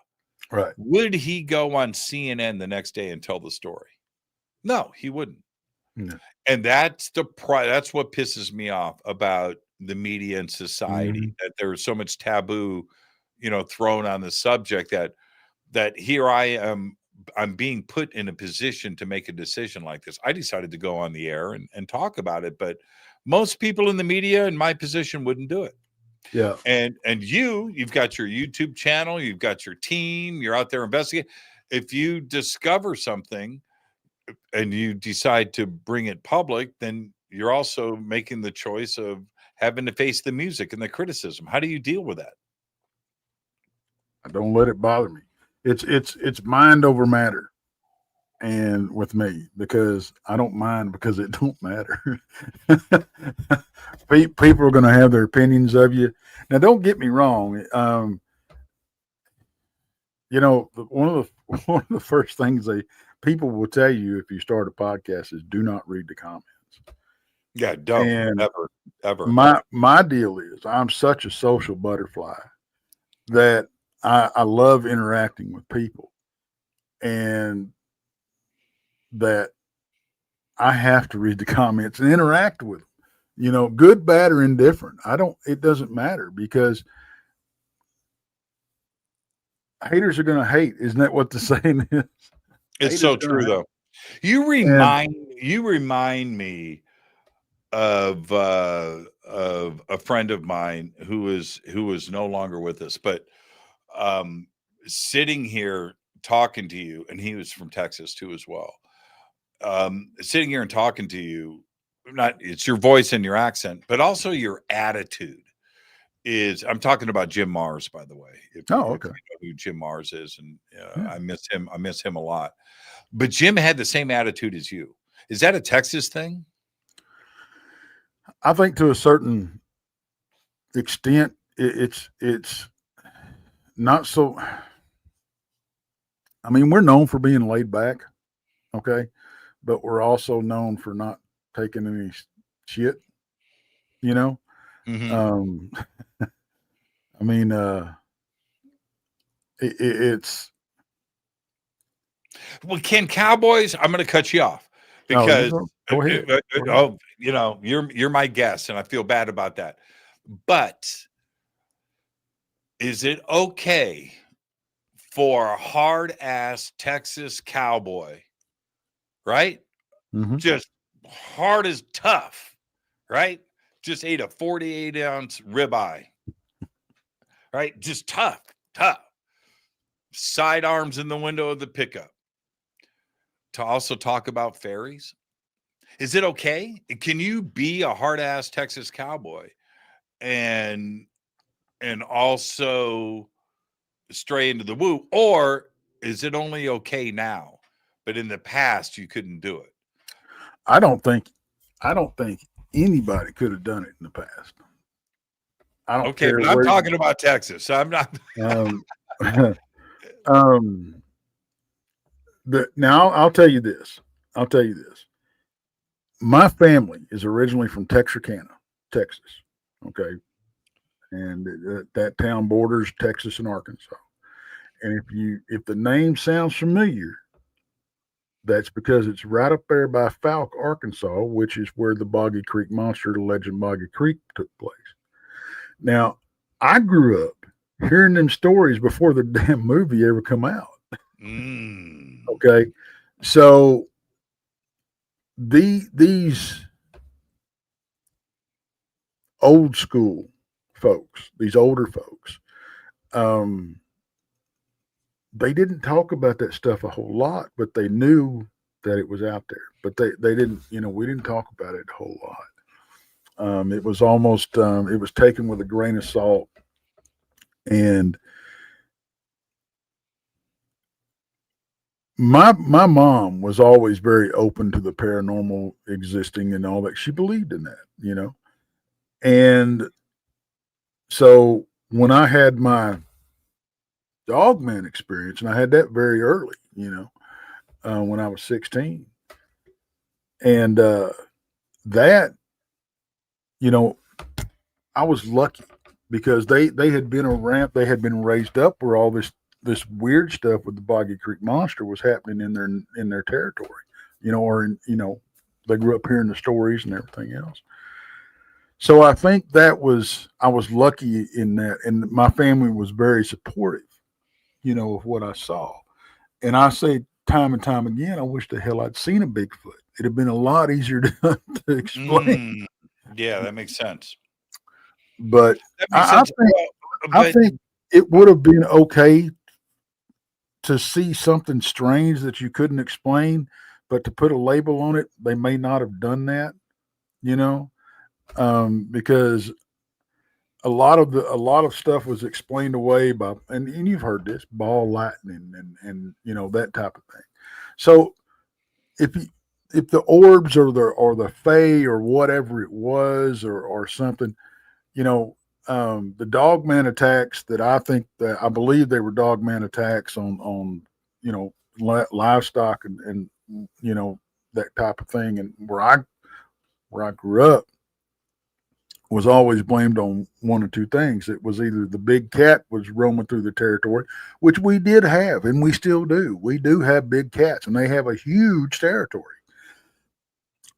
Speaker 6: right,
Speaker 5: would he go on CNN the next day and tell the story? No, he wouldn't.
Speaker 6: No.
Speaker 5: And that's that's what pisses me off about the media and society, that there's so much taboo, thrown on the subject that here I am, I'm being put in a position to make a decision like this. I decided to go on the air and talk about it, but most people in the media in my position wouldn't do it.
Speaker 6: Yeah.
Speaker 5: And you've got your YouTube channel, you've got your team, you're out there investigating. If you discover something and you decide to bring it public, then you're also making the choice of having to face the music and the criticism. How do you deal with that?
Speaker 6: I don't let it bother me. It's mind over matter. And with me, because I don't mind, because it don't matter. People are going to have their opinions of you. Now, don't get me wrong. One of the first things people will tell you if you start a podcast is do not read the comments.
Speaker 5: Yeah, don't.
Speaker 6: And
Speaker 5: ever.
Speaker 6: My deal is I'm such a social butterfly that I love interacting with people, and that I have to read the comments and interact with them, good, bad, or indifferent. It doesn't matter, because haters are going to hate. Isn't that what the saying is?
Speaker 5: It's so true, though. You remind me of a friend of mine who is no longer with us, but sitting here talking to you, and he was from Texas too as well. Sitting here and talking to you, it's your voice and your accent, but also your attitude I'm talking about Jim Mars, by the way. If you know who Jim Mars is, and I miss him a lot. But Jim had the same attitude as you. Is that a Texas thing?
Speaker 6: I think to a certain extent, it's not so. I mean, we're known for being laid back, okay, but we're also known for not taking any shit,
Speaker 5: Mm-hmm.
Speaker 6: I mean, it's.
Speaker 5: Well, can cowboys? I'm going to cut you off because
Speaker 6: go ahead.
Speaker 5: You're my guest, and I feel bad about that. But is it okay for a hard ass Texas cowboy, right?
Speaker 6: Mm-hmm.
Speaker 5: Just hard as tough, right? Just ate a 48-ounce ribeye, right? Just tough. Sidearms in the window of the pickup. To also talk about fairies? Is it okay? Can you be a hard-ass Texas cowboy and also stray into the woo? Or is it only okay now, but in the past you couldn't do it?
Speaker 6: I don't think anybody could have done it in the past. I don't care.
Speaker 5: But I'm talking about Texas. I'm not.
Speaker 6: Now I'll tell you this. My family is originally from Texarkana, Texas. Okay. And that town borders Texas and Arkansas. And if the name sounds familiar, that's because it's right up there by Falk, Arkansas, which is where the Boggy Creek Monster, the legend Boggy Creek, took place. Now, I grew up hearing them stories before the damn movie ever come out. Okay. So these old school folks, these older folks, they didn't talk about that stuff a whole lot, but they knew that it was out there. But they didn't, we didn't talk about it a whole lot. It was almost, it was taken with a grain of salt. And my mom was always very open to the paranormal existing and all that. She believed in that, And so when I had my Dogman experience, and I had that very early, when I was 16. And that, I was lucky because they had been around, they had been raised up where all this weird stuff with the Boggy Creek Monster was happening in their territory, they grew up hearing the stories and everything else. So I think I was lucky in that, and my family was very supportive, of what I saw. And I say time and time again, I wish the hell I'd seen a Bigfoot. It'd have been a lot easier to explain.
Speaker 5: Yeah, that makes sense.
Speaker 6: But
Speaker 5: That makes sense.
Speaker 6: I think it would have been okay to see something strange that you couldn't explain, but to put a label on it, they may not have done that, because a lot of stuff was explained away by, and you've heard this, ball lightning and that type of thing. So if the orbs or the fae or whatever it was or something, the Dogman attacks that I believe they were Dogman attacks on livestock and that type of thing, and where I grew up was always blamed on one or two things. It was either the big cat was roaming through the territory, which we did have, and we still do. We do have big cats, and they have a huge territory.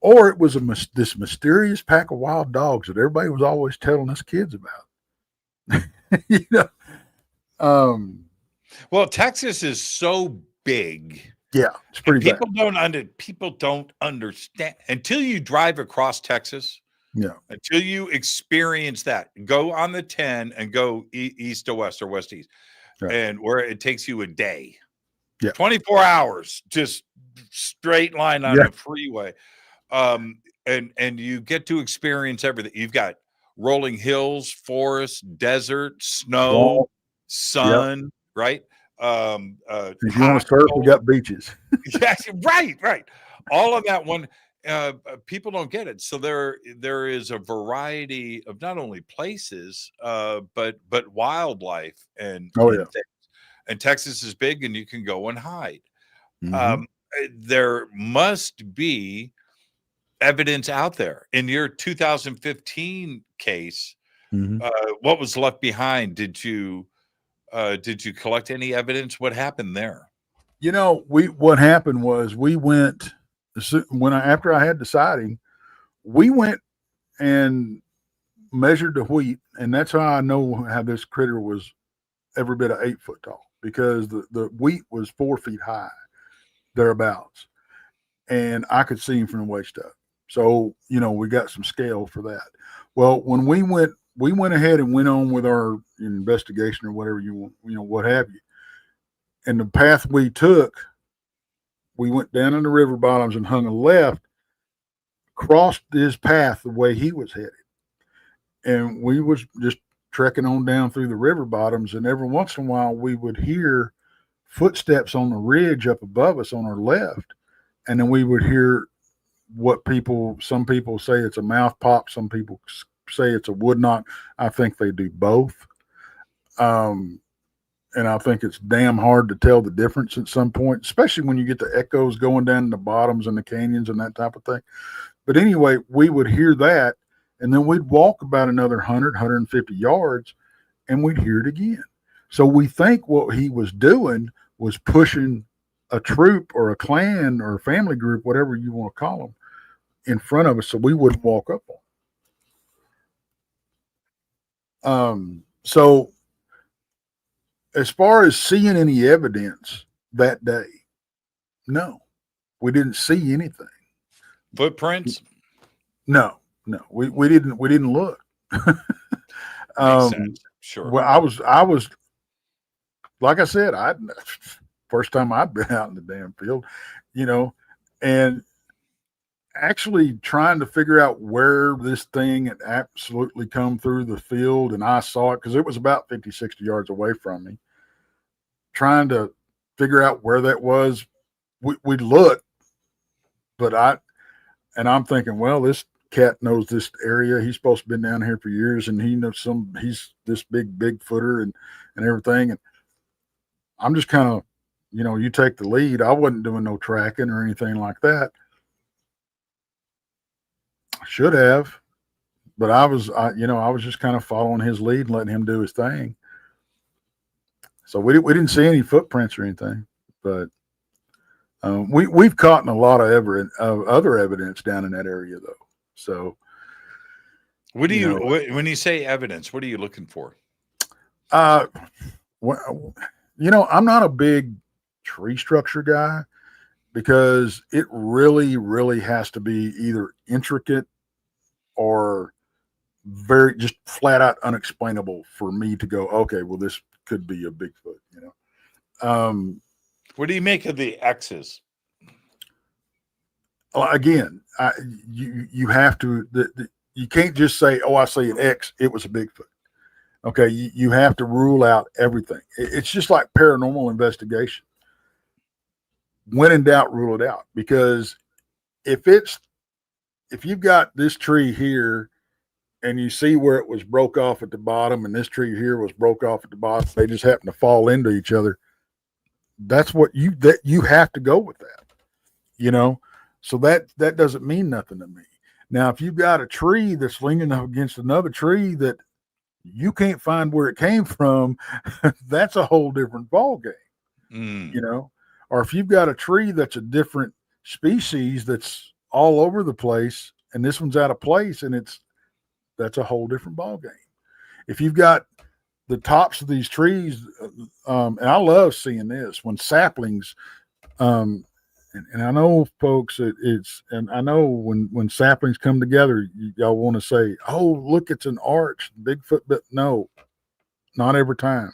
Speaker 6: Or it was this mysterious pack of wild dogs that everybody was always telling us kids about.
Speaker 5: Well, Texas is so big.
Speaker 6: Yeah, it's pretty
Speaker 5: bad. People don't understand until you drive across Texas.
Speaker 6: Yeah.
Speaker 5: Until you experience that, go on the 10 and go east to west or west east, right. And where it takes you a day, 24 hours, just straight line on the freeway. And you get to experience everything. You've got rolling hills, forest, desert, snow, sun, right?
Speaker 6: If you want to surf, we got beaches.
Speaker 5: Yes, right. All of that one. People don't get it. So there is a variety of not only places, but wildlife and things. And Texas is big, and you can go and hide. Mm-hmm. There must be evidence out there. In your 2015 case, mm-hmm. What was left behind? Did you collect any evidence? What happened there?
Speaker 6: What happened was we went. After I had the sighting, we went and measured the wheat, and that's how I know how this critter was every bit of 8 foot tall, because the wheat was 4 feet high, thereabouts, and I could see him from the waist up. So we got some scale for that. Well, when we went ahead and went on with our investigation or whatever what have you, and the path we took. We went down in the river bottoms and hung a left, crossed his path the way he was headed. And we was just trekking on down through the river bottoms. And every once in a while, we would hear footsteps on the ridge up above us on our left. And then we would hear some people say it's a mouth pop. Some people say it's a wood knock. I think they do both. And I think it's damn hard to tell the difference at some point, especially when you get the echoes going down in the bottoms and the canyons and that type of thing. But anyway, we would hear that, and then we'd walk about another 100, 150 yards, and we'd hear it again. So we think what he was doing was pushing a troop or a clan or a family group, whatever you want to call them, in front of us so we wouldn't walk up on. So as far as seeing any evidence that day, no, we didn't see anything.
Speaker 5: Footprints?
Speaker 6: No, we didn't look.
Speaker 5: Makes sense. Sure.
Speaker 6: Well, I was like I said, first time I'd been out in the damn field, and actually trying to figure out where this thing had absolutely come through the field. And I saw it because it was about 50, 60 yards away from me, trying to figure out where that was. We looked, but I'm thinking, well, this cat knows this area. He's supposed to have been down here for years, and he knows he's this big footer and everything. And I'm just kind of, you take the lead. I wasn't doing no tracking or anything like that. I should have, but I was just kind of following his lead and letting him do his thing. So we didn't see any footprints or anything, but we've caught in a lot of other evidence down in that area though. So,
Speaker 5: what do when you say evidence, what are you looking for?
Speaker 6: Well, I'm not a big tree structure guy because it really, really has to be either intricate or very just flat out unexplainable for me to go, okay, well, this could be a Bigfoot,
Speaker 5: What do you make of the X's?
Speaker 6: Again, you have to, you can't just say, oh, I see an X, it was a Bigfoot. Okay, you have to rule out everything. It's just like paranormal investigation. When in doubt, rule it out. Because if you've got this tree here and you see where it was broke off at the bottom and this tree here was broke off at the bottom, they just happen to fall into each other. That's what you have to go with that, So that doesn't mean nothing to me. Now, if you've got a tree that's leaning up against another tree that you can't find where it came from, that's a whole different ball game, Or if you've got a tree that's a different species that's all over the place, and this one's out of place, and that's a whole different ball game. If you've got the tops of these trees, and I love seeing this when saplings, and I know, folks, and I know when saplings come together, y'all want to say, oh, look, it's an arch, Bigfoot, but no, not every time.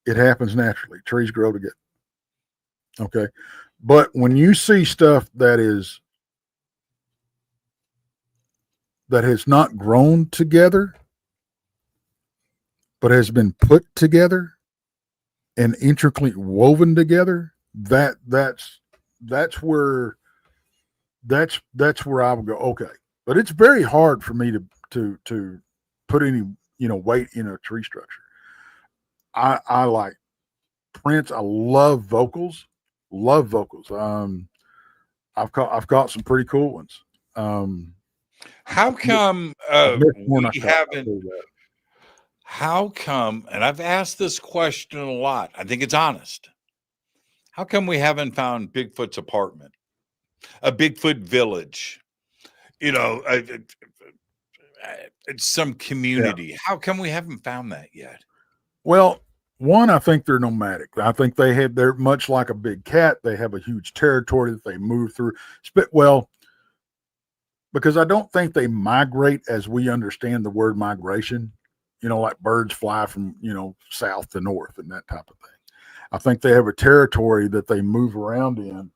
Speaker 6: It happens naturally. Trees grow together. Okay. But when you see stuff that has not grown together, but has been put together and intricately woven together, that's where I would go, okay. But it's very hard for me to put any weight in a tree structure. I like prints. I love vocals. I've caught some pretty cool ones.
Speaker 5: How come we haven't? How come? And I've asked this question a lot. I think it's honest. How come we haven't found Bigfoot's apartment, a Bigfoot village, some community? Yeah. How come we haven't found that yet?
Speaker 6: Well, one, I think they're nomadic. I think they're much like a big cat. They have a huge territory that they move through. Well, because I don't think they migrate as we understand the word migration, like birds fly from, south to north and that type of thing. I think they have a territory that they move around in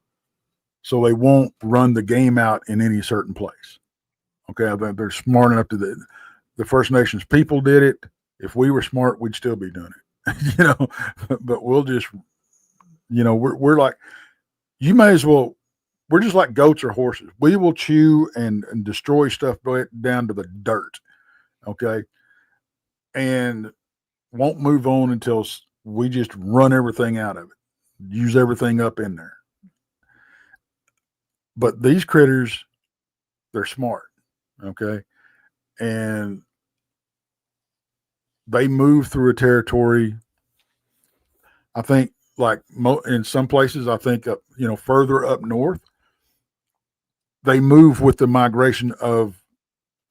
Speaker 6: so they won't run the game out in any certain place. Okay. They're smart enough to the First Nations people did it. If we were smart, we'd still be doing it. But we'll just, we're like, you may as well, we're just like goats or horses. We will chew and destroy stuff down to the dirt. Okay. And won't move on until we just run everything out of it, use everything up in there. But these critters, they're smart. Okay. And they move through a territory. I think like in some places, I think, further up north, they move with the migration of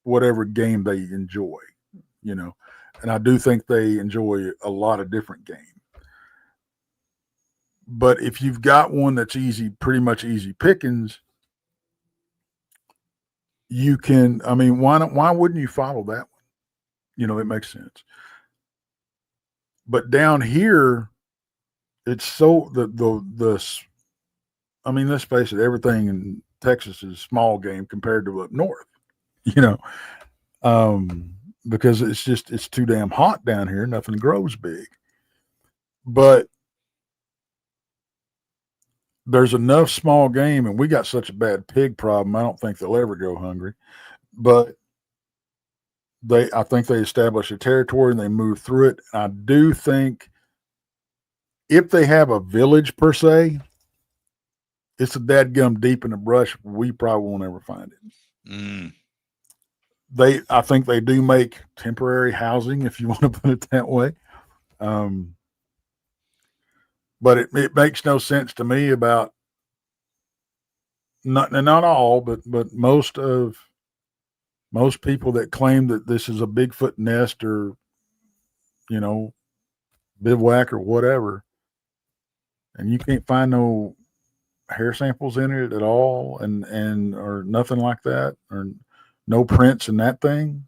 Speaker 6: whatever game they enjoy, and I do think they enjoy a lot of different game. But if you've got one that's pretty much easy pickings, you can, why wouldn't you follow that one? It makes sense. But down here, it's so I mean, let's face it, everything in Texas is small game compared to up north, you know, because it's too damn hot down here. Nothing grows big. But there's enough small game, and we got such a bad pig problem. I don't think they'll ever go hungry. But I think they establish a territory and they move through it. I do think if they have a village per se, it's a dadgum deep in the brush. We probably won't ever find it. I think they do make temporary housing, if you want to put it that way. But it makes no sense to me about not all, but most people that claim that this is a Bigfoot nest or, you know, bivouac or whatever, and you can't find no hair samples in it at all, and or nothing like that, or no prints in that thing.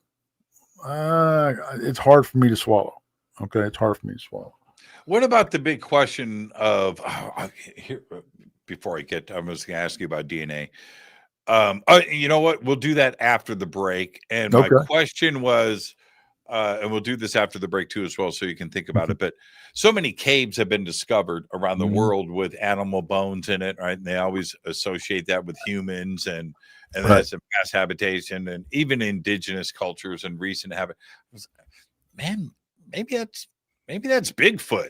Speaker 6: It's hard for me to swallow. Okay, it's hard for me to swallow.
Speaker 5: What about the big question of here? Before I get, I'm just going to ask you about DNA. You know what? We'll do that after the break. And my question was, and we'll do this after the break too, as well, so you can think about it. But so many caves have been discovered around the world with animal bones in it, right? And they always associate that with humans and that's a mass habitation, and even indigenous cultures and recent habit. Man, maybe that's Bigfoot.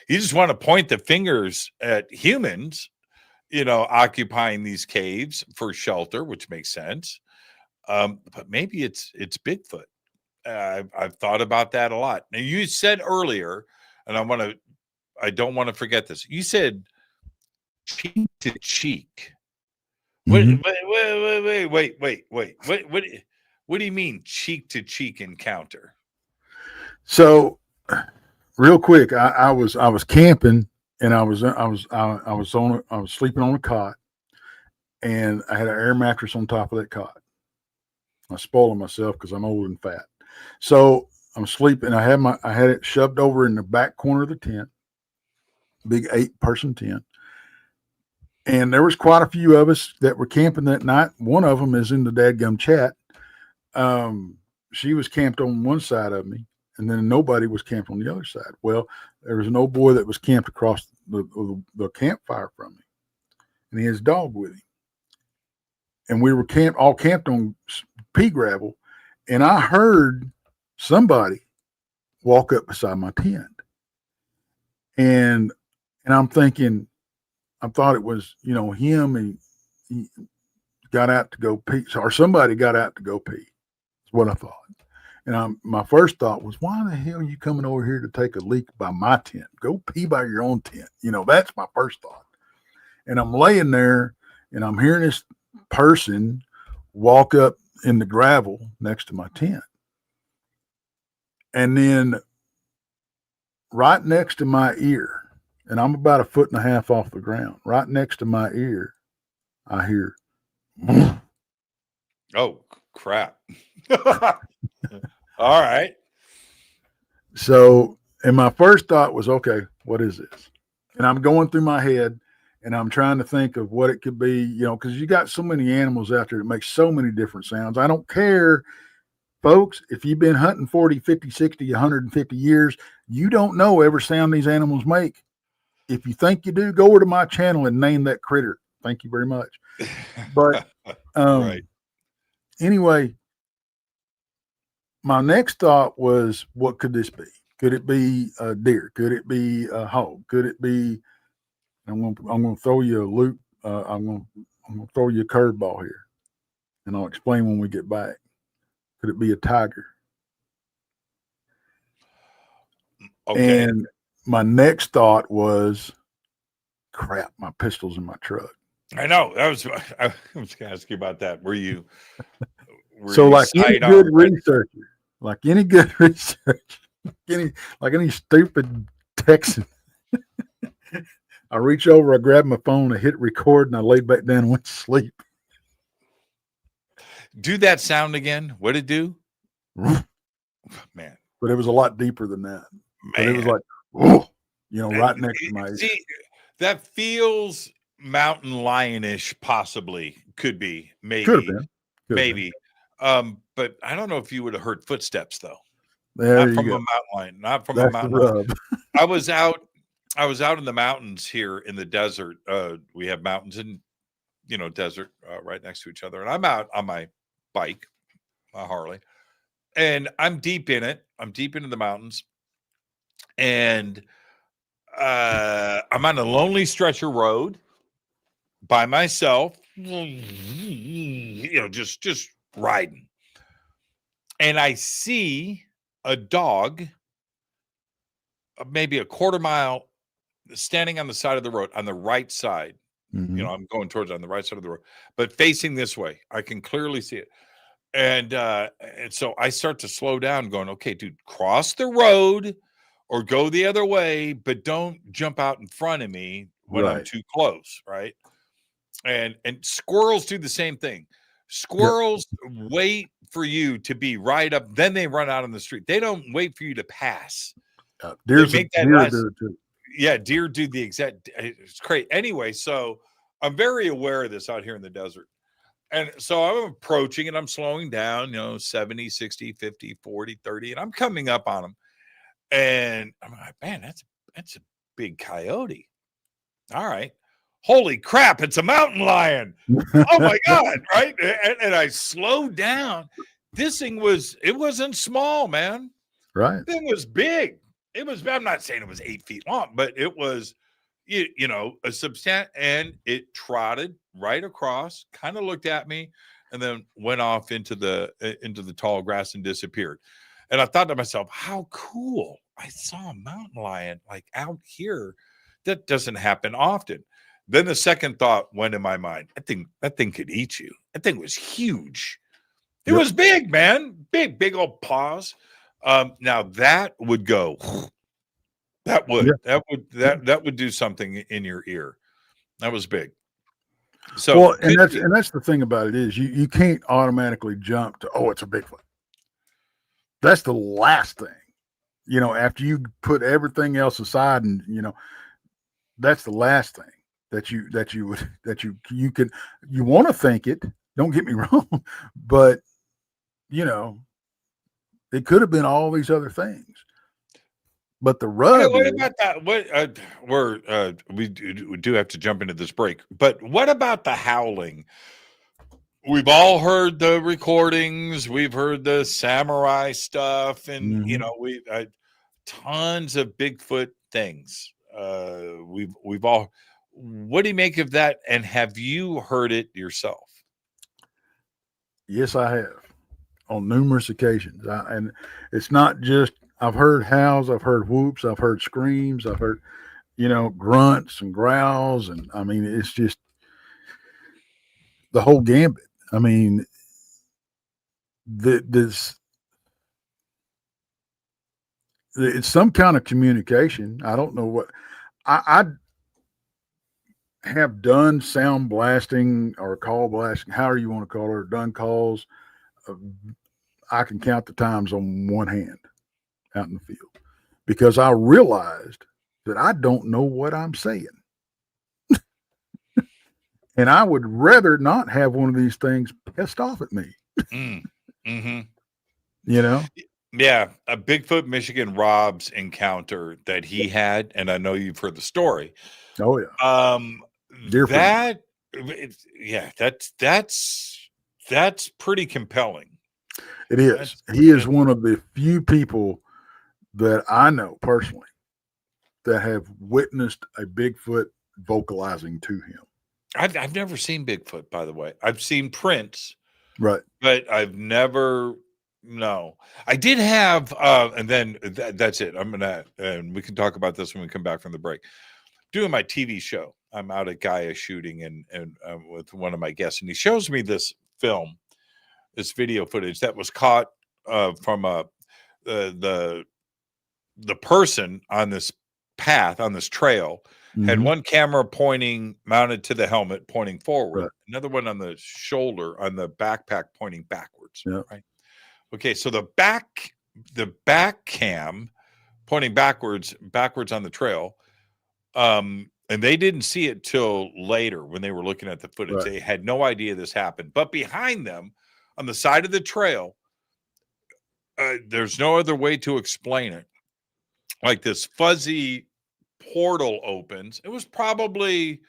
Speaker 5: You just want to point the fingers at humans, you know, occupying these caves for shelter, which makes sense. But maybe it's Bigfoot. I've thought about that a lot. Now, you said earlier, and I don't want to forget this. You said cheek to cheek. Wait. What do you mean cheek to cheek encounter?
Speaker 6: So, real quick, I was camping, and I was sleeping on a cot, and I had an air mattress on top of that cot. I spoiled myself because I'm old and fat. So I'm sleeping. I had it shoved over in the back corner of the tent, big 8-person tent. And there was quite a few of us that were camping that night. One of them is in the dadgum chat. She was camped on one side of me, and then nobody was camped on the other side. Well, there was an old boy that was camped across the campfire from me, and he had his dog with him. And we were all camped on pea gravel, and I heard somebody walk up beside my tent. And I'm thinking, I thought it was, you know, him, and he got out to go pee, or somebody got out to go pee. That's what I thought. And my first thought was, why the hell are you coming over here to take a leak by my tent? Go pee by your own tent. You know, that's my first thought. And I'm laying there, and I'm hearing this person walk up in the gravel next to my tent. And then right next to my ear, and I'm about 1.5 feet off the ground, right next to my ear, I hear,
Speaker 5: oh, crap. All right.
Speaker 6: So, and my first thought was, okay, what is this? And I'm going through my head, and I'm trying to think of what it could be, you know, because you got so many animals out there that make so many different sounds. I don't care, folks, if you've been hunting 40, 50, 60, 150 years, you don't know every sound these animals make. If you think you do, go over to my channel and name that critter. Thank you very much. But
Speaker 5: right.
Speaker 6: Anyway, my next thought was, what could this be? Could it be a deer? Could it be a hog? Could it be? I'm going to throw you a loop. I'm going to throw you a curveball here, and I'll explain when we get back. Could it be a tiger?
Speaker 5: Okay.
Speaker 6: And my next thought was, crap, my pistol's in my truck.
Speaker 5: I know. I was going to ask you about that. Were you
Speaker 6: like any good researcher, like any stupid Texan, I reach over, I grab my phone, I hit record, and I laid back down and went to sleep.
Speaker 5: Do that sound again. What did it do? Man.
Speaker 6: But it was a lot deeper than that. but it was
Speaker 5: Man.
Speaker 6: like, oh, right next to my ear.
Speaker 5: See, that feels mountain lionish, possibly. Could be,
Speaker 6: Could have
Speaker 5: maybe.
Speaker 6: been.
Speaker 5: Maybe. But I don't know if you would have heard footsteps though.
Speaker 6: There
Speaker 5: Not
Speaker 6: you
Speaker 5: from
Speaker 6: go.
Speaker 5: a mountain lion. Not from a
Speaker 6: That's the
Speaker 5: mountain lion.
Speaker 6: rub.
Speaker 5: I was out in the mountains here in the desert. We have mountains and desert right next to each other. And I'm out on my bike, my Harley, and I'm deep in it. I'm deep into the mountains. And I'm on a lonely stretch of road by myself, just riding. And I see a dog, maybe a quarter mile, standing on the side of the road, on the right side.
Speaker 6: Mhm.
Speaker 5: I'm going towards on the right side of the road, but facing this way. I can clearly see it. And so I start to slow down, going, okay, dude, cross the road or go the other way, but don't jump out in front of me when I'm
Speaker 6: Right.
Speaker 5: too close, right? And squirrels do the same thing.
Speaker 6: Yep.
Speaker 5: Squirrels wait for you to be right up, then they run out on the street. They don't wait for you to pass.
Speaker 6: Deer
Speaker 5: They make that
Speaker 6: do
Speaker 5: last,
Speaker 6: it too.
Speaker 5: yeah, deer do the exact. It's crazy. Anyway, so I'm very aware of this out here in the desert. And so I'm approaching and I'm slowing down, 70, 60, 50, 40, 30, and I'm coming up on them. And I'm like, man, that's a big coyote. All right. Holy crap, it's a mountain lion. Oh my God. Right. And I slowed down. This thing it wasn't small, man.
Speaker 6: Right.
Speaker 5: Thing was big. I'm not saying it was 8 feet long, but it was, a substantial, and it trotted right across, kind of looked at me, and then went off into the tall grass and disappeared. And I thought to myself, how cool. I saw a mountain lion like out here. That doesn't happen often. Then the second thought went in my mind. I think that thing could eat you. That thing was huge. It was big, man. Big old paws. Now that would go. That would do something in your ear. That was big. So
Speaker 6: and that's the thing about it is you can't automatically jump to, oh, it's a Bigfoot. That's the last thing. After you put everything else aside, and that's the last thing that you want to think it. Don't get me wrong, but it could have been all these other things. But the rub.
Speaker 5: What about that? We do have to jump into this break. But what about the howling? We've all heard the recordings. We've heard the samurai stuff, and we tons of Bigfoot things. We've all. What do you make of that? And have you heard it yourself?
Speaker 6: Yes, I have, on numerous occasions. And it's not just. I've heard howls, I've heard whoops, I've heard screams, I've heard, grunts and growls. And I mean, it's just the whole gambit. I mean, it's some kind of communication. I don't know what I have done sound blasting or call blasting, however you want to call it, or done calls. I can count the times on one hand out in the field, because I realized that I don't know what I'm saying. And I would rather not have one of these things pissed off at me.
Speaker 5: Mm-hmm.
Speaker 6: Yeah,
Speaker 5: a Bigfoot Michigan Rob's encounter that he had, and I know you've heard the story.
Speaker 6: Oh yeah.
Speaker 5: That's pretty compelling.
Speaker 6: It is. He is one of the few people that I know personally that have witnessed a Bigfoot vocalizing to him.
Speaker 5: I've never seen Bigfoot, by the way. I've seen prints,
Speaker 6: right?
Speaker 5: But I've never. No, I did have, and then that's it. And we can talk about this when we come back from the break. Doing my TV show, I'm out at Gaia shooting, and with one of my guests, and he shows me this film, this video footage that was caught from the person on this path, on this trail, had one camera mounted to the helmet, pointing forward, right. Another one on the shoulder, on the backpack, pointing backwards.
Speaker 6: Yeah.
Speaker 5: Right. Okay. So the back cam pointing backwards on the trail. And they didn't see it till later when they were looking at the footage.
Speaker 6: Right.
Speaker 5: They had no idea this happened. But behind them, on the side of the trail, there's no other way to explain it. Like this fuzzy portal opens. It was probably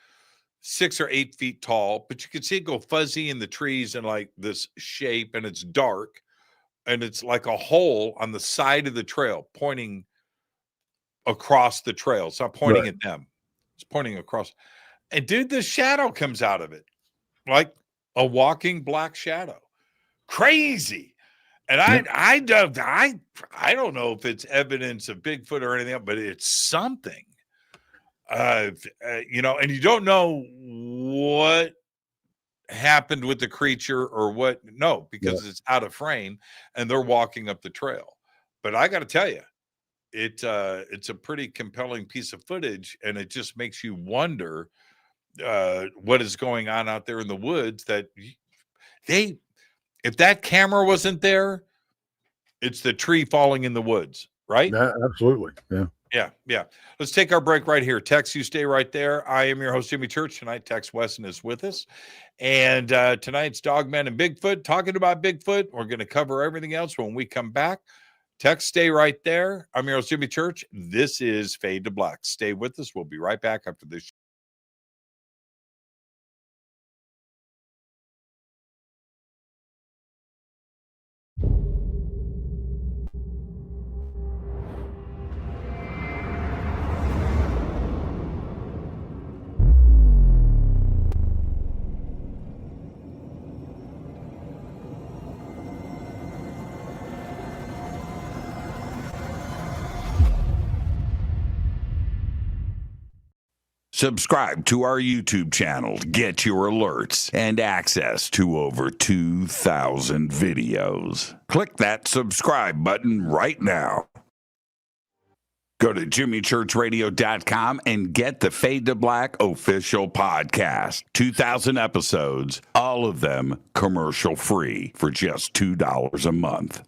Speaker 5: 6 or 8 feet tall, but you could see it go fuzzy in the trees and like this shape, and it's dark, and it's like a hole on the side of the trail pointing across the trail. It's not pointing at them. It's pointing across. And dude, the shadow comes out of it like a walking black shadow. Crazy. And I don't know if it's evidence of Bigfoot or anything else, but it's something. You know, and you don't know what happened with the creature or what. No, because it's out of frame and they're walking up the trail. But I got to tell you, it's a pretty compelling piece of footage, and it just makes you wonder what is going on out there in the woods. That if that camera wasn't there, it's the tree falling in the woods, right?
Speaker 6: Yeah, absolutely. Yeah.
Speaker 5: Yeah. Let's take our break right here. Tex, you stay right there. I am your host, Jimmy Church. Tonight, Tex Wesson is with us. And tonight's Dogman and Bigfoot, talking about Bigfoot. We're going to cover everything else when we come back. Tex, stay right there. I'm your host, Jimmy Church. This is Fade to Black. Stay with us. We'll be right back after this.
Speaker 7: Subscribe to our YouTube channel to get your alerts and access to over 2,000 videos. Click that subscribe button right now. Go to jimmychurchradio.com and get the Fade to Black official podcast. 2,000 episodes, all of them commercial free for just $2 a month.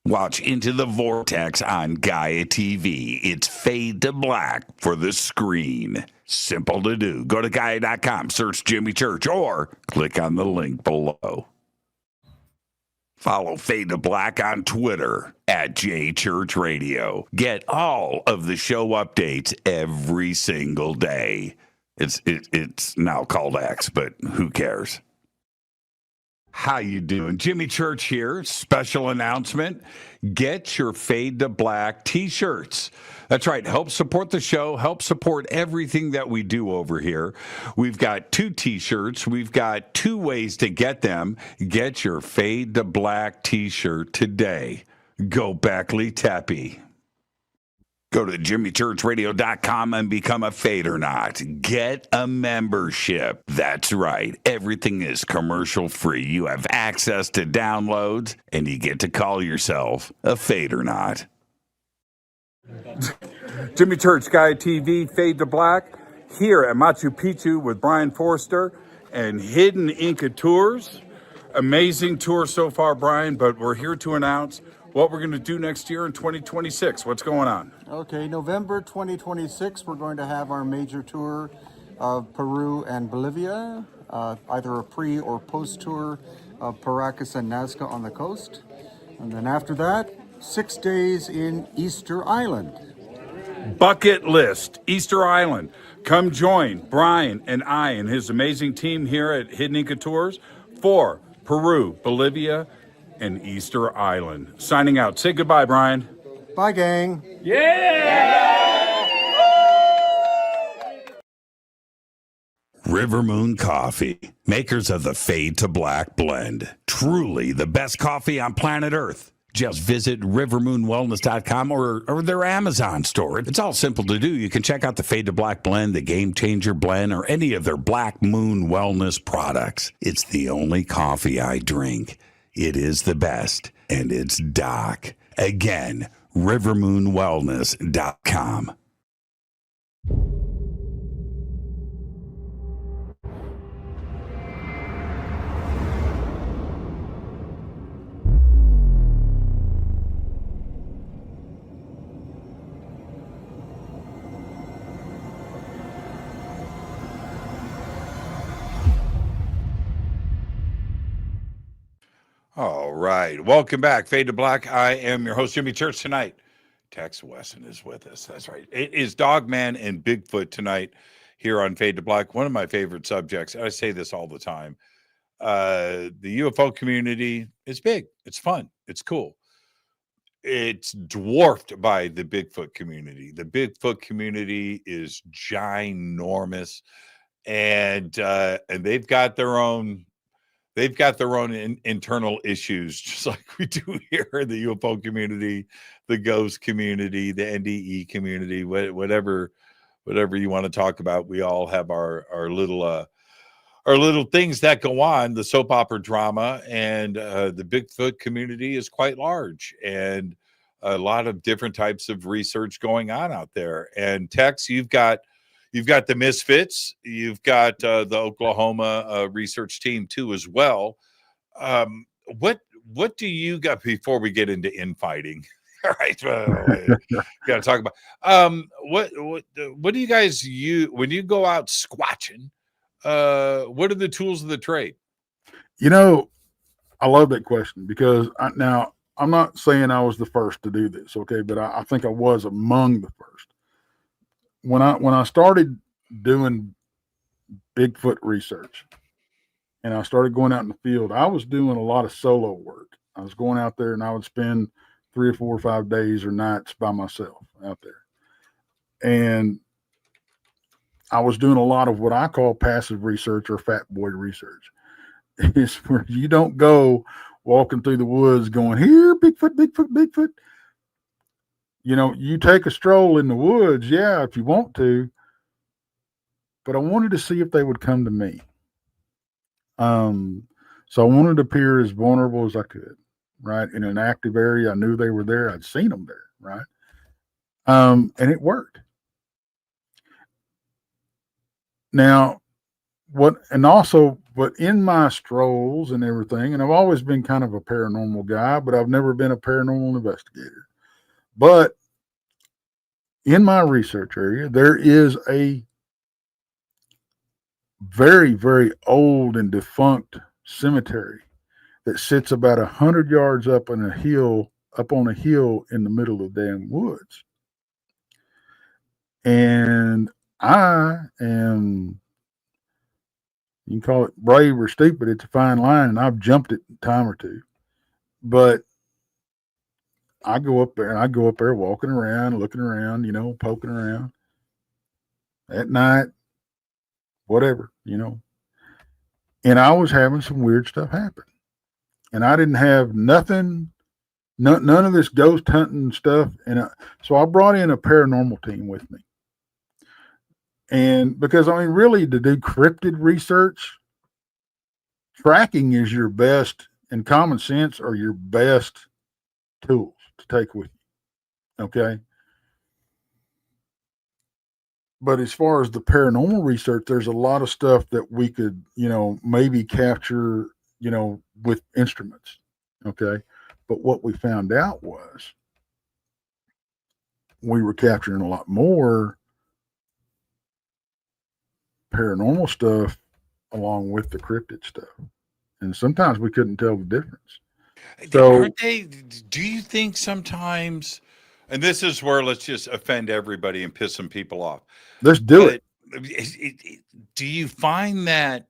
Speaker 7: Watch Into the Vortex on Gaia TV. It's Fade to Black for the screen. Simple to do. Go to Gaia.com, search Jimmy Church, or click on the link below. Follow Fade to Black on Twitter at JChurchRadio. Get all of the show updates every single day. It's now called X, but who cares? How you doing? Jimmy Church here. Special announcement. Get your Fade to Black t-shirts. That's right. Help support the show. Help support everything that we do over here. We've got 2 t-shirts. We've got 2 ways to get them. Get your Fade to Black t-shirt today. Go Beckley Teppy. Go to jimmychurchradio.com and become a Fadernaut. Get a membership. That's right. Everything is commercial free. You have access to downloads, and you get to call yourself a Fadernaut.
Speaker 5: Jimmy Church, Gaia TV, Fade to Black, here at Machu Picchu with Brian Forster and Hidden Inca Tours. Amazing tour so far, Brian, but we're here to announce what we're going to do next year in 2026. What's going on?
Speaker 8: Okay, November 2026, we're going to have our major tour of Peru and Bolivia, either a pre or post tour of Paracas and Nazca on the coast. And then after that, 6 days in Easter Island.
Speaker 5: Bucket list, Easter Island. Come join Brian and I and his amazing team here at Hidden Inca Tours for Peru, Bolivia, and Easter Island. Signing out. Say goodbye, Brian.
Speaker 8: Bye, gang.
Speaker 7: River Moon Coffee, makers of the Fade to Black blend. Truly the best coffee on planet Earth. Just visit rivermoonwellness.com or their Amazon store. It's all simple to do. You can check out the Fade to Black blend, the Game Changer blend, or any of their Black Moon Wellness products. It's the only coffee I drink. It is the best, and it's Doc. Again, rivermoonwellness.com.
Speaker 5: All right. Welcome back. Fade to Black. I am your host, Jimmy Church. Tonight, Tex Wesson is with us. That's right. It is Dogman and Bigfoot tonight here on Fade to Black. One of my favorite subjects. I say this all the time. The UFO community is big. It's fun. It's cool. It's dwarfed by the Bigfoot community. The Bigfoot community is ginormous, and they've got their own internal issues, just like we do here in the UFO community, the ghost community, the NDE community, whatever you want to talk about. We all have our little things that go on, the soap opera drama, and the Bigfoot community is quite large, and a lot of different types of research going on out there. And Tex, you've got the Misfits, you've got the Oklahoma research team too as well. What do you got before we get into infighting? All right, got to talk about what do you guys use when you go out squatching? What are the tools of the trade?
Speaker 6: You know, I love that question because now I'm not saying I was the first to do this, okay, but I think I was among the first. When I started doing Bigfoot research and I started going out in the field, I was doing a lot of solo work. I was going out there and I would spend 3 or 4 or 5 days or nights by myself out there. And I was doing a lot of what I call passive research or fat boy research. It's where you don't go walking through the woods going, here, Bigfoot, Bigfoot, Bigfoot. You know, you take a stroll in the woods, yeah, if you want to, but I wanted to see if they would come to me. So I wanted to appear as vulnerable as I could, right? In an active area, I knew they were there. I'd seen them there, right? And it worked. Now, but in my strolls and everything, and I've always been kind of a paranormal guy, but I've never been a paranormal investigator. But in my research area, there is a very, very old and defunct cemetery that sits about 100 yards up on a hill in the middle of the damn woods. And I am, you can call it brave or stupid, it's a fine line, and I've jumped it a time or two. But I go up there walking around, looking around, you know, poking around at night, whatever, you know. And I was having some weird stuff happen. And I didn't have none of this ghost hunting stuff. And so I brought in a paranormal team with me. And because, I mean, really, to do cryptid research, tracking is your best, and common sense are your best tools to take with you. Okay. But as far as the paranormal research, there's a lot of stuff that we could, you know, maybe capture, you know, with instruments. Okay. But what we found out was we were capturing a lot more paranormal stuff along with the cryptid stuff. And sometimes we couldn't tell the difference. So,
Speaker 5: do you think sometimes, and this is where let's just offend everybody and piss some people off.
Speaker 6: Let's do it.
Speaker 5: Do you find that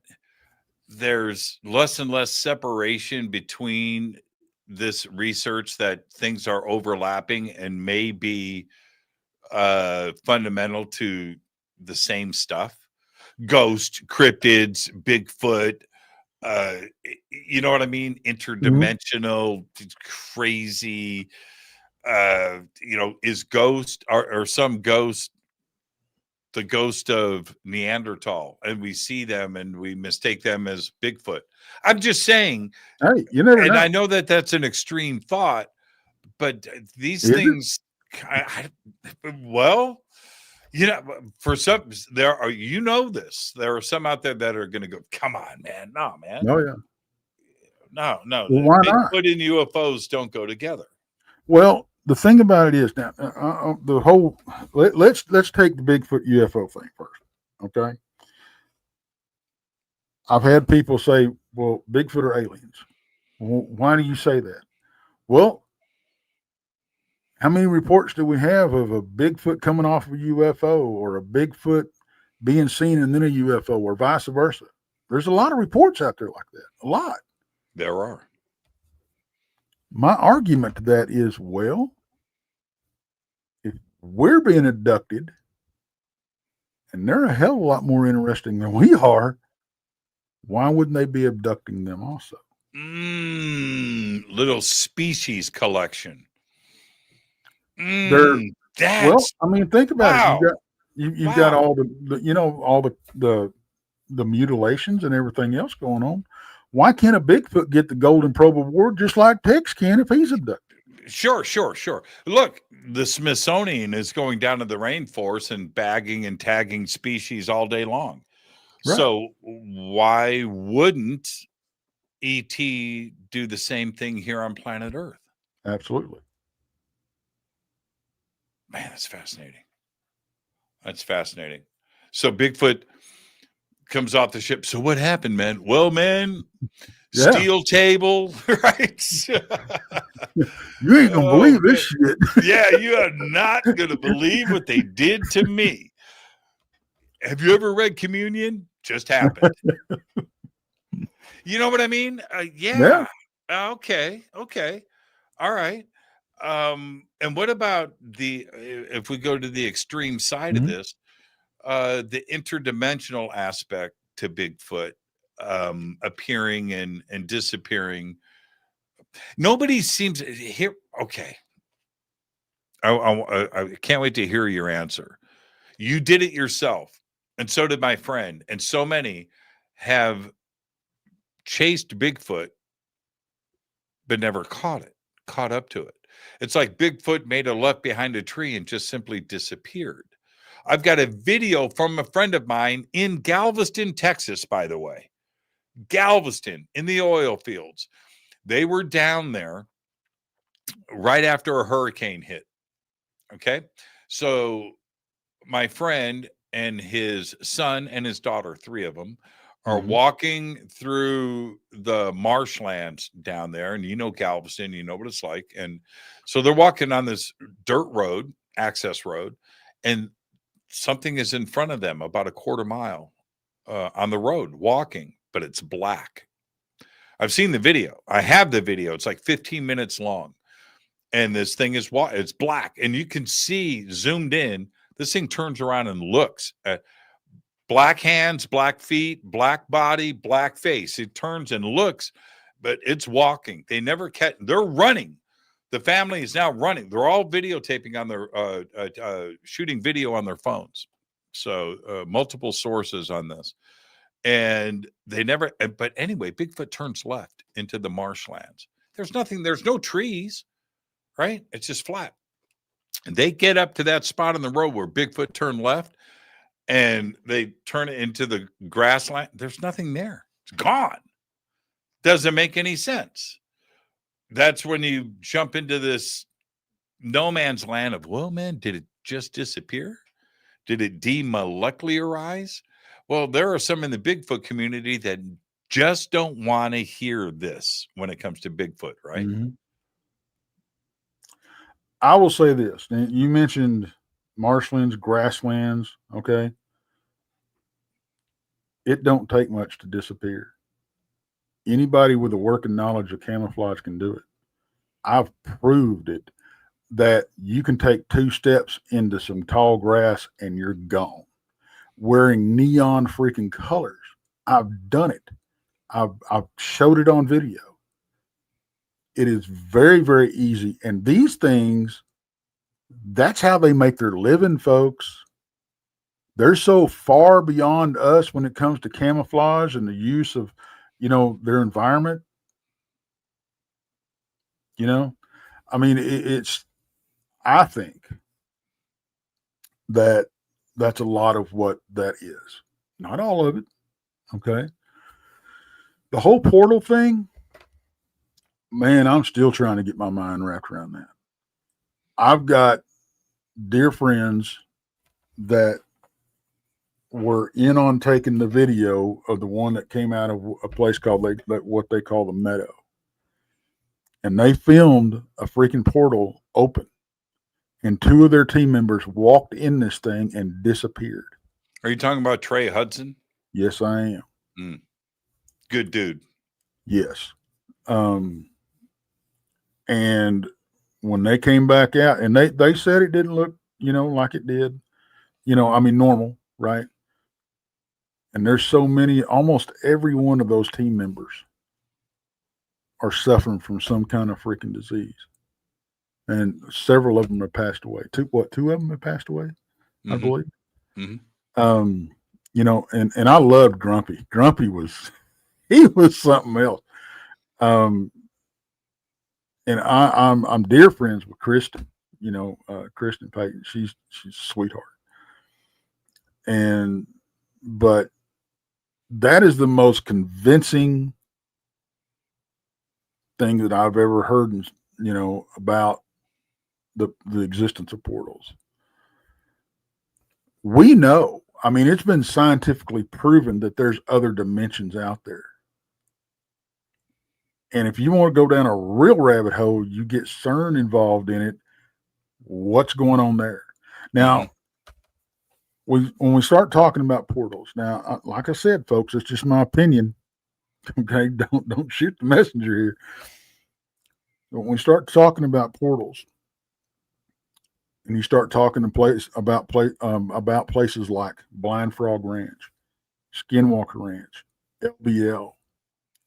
Speaker 5: there's less and less separation between this research, that things are overlapping and may be fundamental to the same stuff? Ghost, cryptids, Bigfoot, you know what I mean? Interdimensional, crazy, you know, is ghost or some ghost the ghost of Neanderthal, and we see them and we mistake them as Bigfoot. I'm just saying,
Speaker 6: hey, you never know.
Speaker 5: I know that that's an extreme thought, but these
Speaker 6: Is it?
Speaker 5: things, well, for some, there are, this, there are some out there that are going to go, come on, man. No, man.
Speaker 6: Oh yeah.
Speaker 5: No.
Speaker 6: Well, why not?
Speaker 5: Bigfoot and UFOs don't go together.
Speaker 6: Well, the thing about it is now, the whole let's take the Bigfoot UFO thing first, okay? I've had people say, "Well, Bigfoot are aliens." Well, why do you say that? Well, how many reports do we have of a Bigfoot coming off of a UFO or a Bigfoot being seen and then a UFO or vice versa? There's a lot of reports out there like that. A lot.
Speaker 5: There are.
Speaker 6: My argument to that is, well, if we're being abducted and they're a hell of a lot more interesting than we are, why wouldn't they be abducting them also?
Speaker 5: Little species collection.
Speaker 6: Well, I mean, think about it. You've got all the mutilations and everything else going on. Why can't a Bigfoot get the Golden Probe Award just like Tex can if he's abducted?
Speaker 5: Sure. Look, the Smithsonian is going down to the rainforest and bagging and tagging species all day long. Right. So why wouldn't ET do the same thing here on planet Earth?
Speaker 6: Absolutely.
Speaker 5: Man, that's fascinating. So Bigfoot comes off the ship. So what happened, man? Well, man, steel table, right?
Speaker 6: You ain't gonna believe this shit.
Speaker 5: Yeah, you are not gonna believe what they did to me. Have you ever read Communion? Just happened. You know what I mean? Yeah. Okay. All right. And what about if we go to the extreme side of this, the interdimensional aspect to Bigfoot appearing and disappearing? Nobody seems here. Okay. I can't wait to hear your answer. You did it yourself. And so did my friend. And so many have chased Bigfoot, but never caught up to it. It's like Bigfoot made a left behind a tree and just simply disappeared. I've got a video from a friend of mine in Galveston, Texas, by the way. Galveston, in the oil fields. They were down there right after a hurricane hit. Okay? So my friend and his son and his daughter, 3 of them, are walking through the marshlands down there. And Galveston, you know what it's like. And so they're walking on this dirt road, access road, and something is in front of them about a quarter mile on the road walking, but it's black. I've seen the video. I have the video. It's like 15 minutes long. And this thing it's black. And you can see zoomed in, this thing turns around and looks at black hands, black feet, black body, black face. It turns and looks, but it's walking. They never catch. They're running. The family is now running. They're all videotaping on their shooting video on their phones. So multiple sources on this. And they never. But anyway, Bigfoot turns left into the marshlands. There's nothing. There's no trees, right? It's just flat. And they get up to that spot on the road where Bigfoot turned left. And they turn it into the grassland. There's nothing there. It's gone. Doesn't make any sense. That's when you jump into this no man's land of, well, man, did it just disappear? Did it demolecularize? Well, there are some in the Bigfoot community that just don't want to hear this when it comes to Bigfoot, right?
Speaker 6: I will say this. You mentioned marshlands, grasslands, okay? It don't take much to disappear. Anybody with a working knowledge of camouflage can do it. I've proved it that you can take 2 steps into some tall grass and you're gone. Wearing neon freaking colors. I've done it. I've showed it on video. It is very, very easy. And these things, that's how they make their living, folks. They're so far beyond us when it comes to camouflage and the use of, their environment. I mean, I think that's a lot of what that is. Not all of it. Okay. The whole portal thing, man, I'm still trying to get my mind wrapped around that. I've got dear friends that were in on taking the video of the one that came out of a place called what they call the Meadow. And they filmed a freaking portal open. And 2 of their team members walked in this thing and disappeared.
Speaker 5: Are you talking about Trey Hudson?
Speaker 6: Yes, I am.
Speaker 5: Good dude.
Speaker 6: Yes. And when they came back out, and they said it didn't look, like it did, normal, right? And there's so many, almost every one of those team members are suffering from some kind of freaking disease. And several of them have passed away. 2 of them have passed away, I believe. And I loved Grumpy. Grumpy he was something else. And I'm dear friends with Kristen, Kristen Payton. She's a sweetheart. But that is the most convincing thing that I've ever heard, about the existence of portals. We know, I mean, it's been scientifically proven that there's other dimensions out there. And if you want to go down a real rabbit hole, you get CERN involved in it. What's going on there? Now, when we start talking about portals, now, like I said, folks, it's just my opinion. Okay, don't shoot the messenger here. But when we start talking about portals, and you start talking about places like Blind Frog Ranch, Skinwalker Ranch, LBL,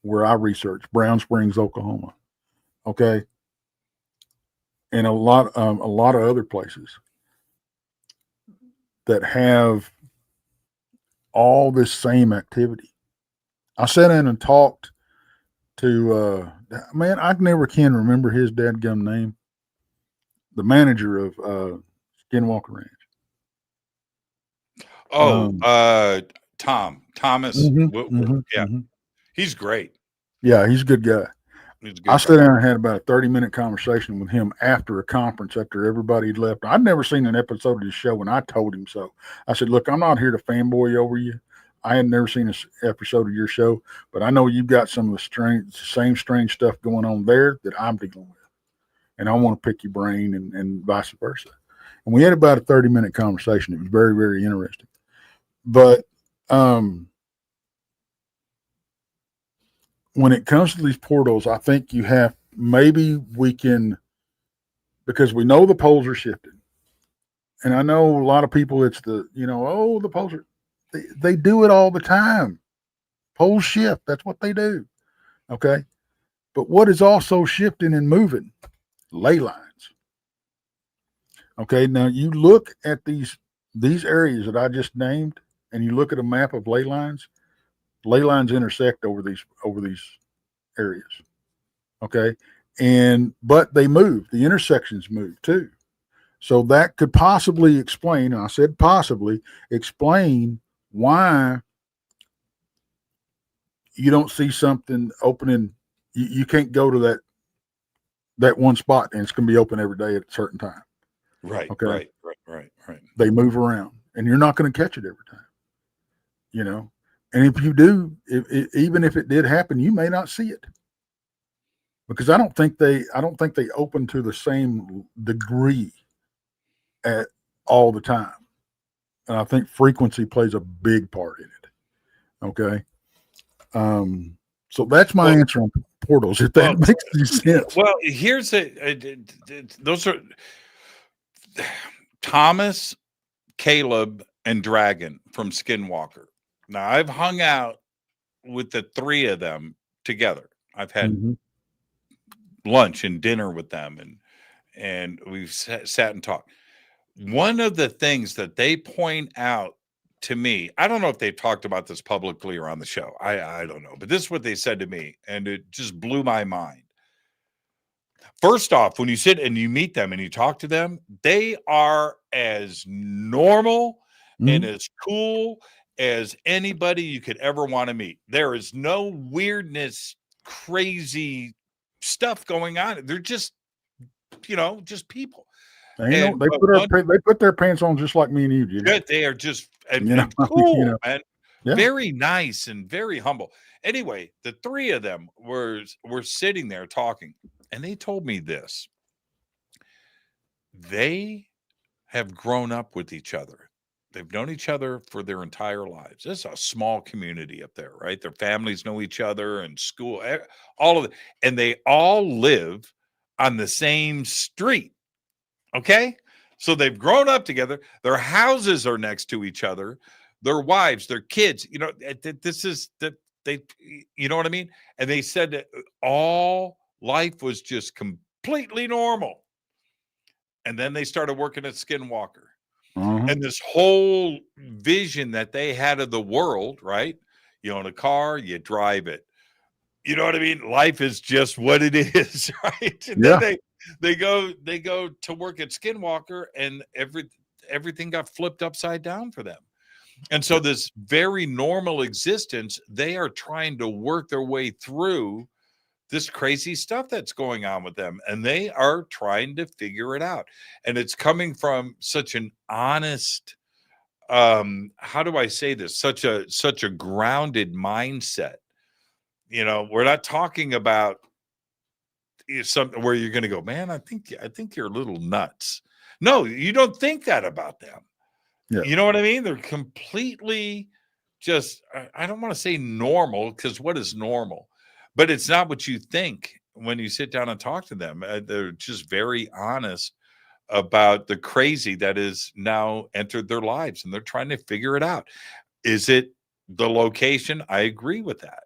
Speaker 6: where I research, Brown Springs, Oklahoma, okay, and a lot of other places that have all this same activity. I sat in and talked to man, I never can remember his dadgum name. The manager of Skinwalker Ranch.
Speaker 5: Thomas. He's great.
Speaker 6: Yeah, he's a good guy. I sat down and had about a 30-minute conversation with him after a conference, after everybody had left. I'd never seen an episode of his show, and I told him so. I said, look, I'm not here to fanboy over you. I had never seen an episode of your show, but I know you've got some of the same strange stuff going on there that I'm dealing with. And I want to pick your brain and vice versa. And we had about a 30-minute conversation. It was very, very interesting. But when it comes to these portals, I think maybe we can, because we know the poles are shifting. And I know a lot of people, it's the poles are, they do it all the time. Poles shift. That's what they do. Okay. But what is also shifting and moving? Ley lines. Okay, now you look at these areas that I just named, and you look at a map of ley lines. Ley lines intersect over these areas. Okay, but they move. The intersections move too. So that could possibly explain, and I said possibly explain why you don't see something opening. You can't go to that one spot and it's going to be open every day at a certain time.
Speaker 5: Right.
Speaker 6: Okay.
Speaker 5: Right.
Speaker 6: They move around and you're not going to catch it every time, and if you do, even if it did happen, you may not see it because I don't think they open to the same degree at all the time. And I think frequency plays a big part in it. Okay. So that's my answer on portals, if that makes any sense.
Speaker 5: Well, here's those are Thomas, Caleb, and Dragon from Skinwalker. Now, I've hung out with the 3 of them together. I've had lunch and dinner with them, and we've sat and talked. One of the things that they point out to me, I don't know if they've talked about this publicly or on the show. I don't know, but this is what they said to me, and it just blew my mind. First off, when you sit and you meet them and you talk to them, they are as normal and as cool as anybody you could ever want to meet. There is no weirdness, crazy stuff going on. They're just, just people.
Speaker 6: They put their pants on just like me and you, Jimmy.
Speaker 5: They are just and cool, man.
Speaker 6: Yeah.
Speaker 5: Very nice and very humble. Anyway, the three of them were sitting there talking, and they told me this. They have grown up with each other. They've known each other for their entire lives. This is a small community up there, right? Their families know each other and school, all of it. And they all live on the same street. Okay? So they've grown up together. Their houses are next to each other. Their wives, their kids, this is that they, you know what I mean? And they said that all life was just completely normal. And then they started working at Skinwalker. And this whole vision that they had of the world, right? You own a car, you drive it. You know what I mean? Life is just what it is, right? And then they go to work at Skinwalker, and everything got flipped upside down for them. And so this very normal existence, they are trying to work their way through this crazy stuff that's going on with them, and they are trying to figure it out. And it's coming from such an honest, how do I say this? Such a grounded mindset. We're not talking about something where you're going to go, man, I think you're a little nuts. No, you don't think that about them. Yeah. You know what I mean? They're completely just, I don't want to say normal, because what is normal? But it's not what you think when you sit down and talk to them. They're just very honest about the crazy that is now entered their lives, and they're trying to figure it out. Is it the location? I agree with that.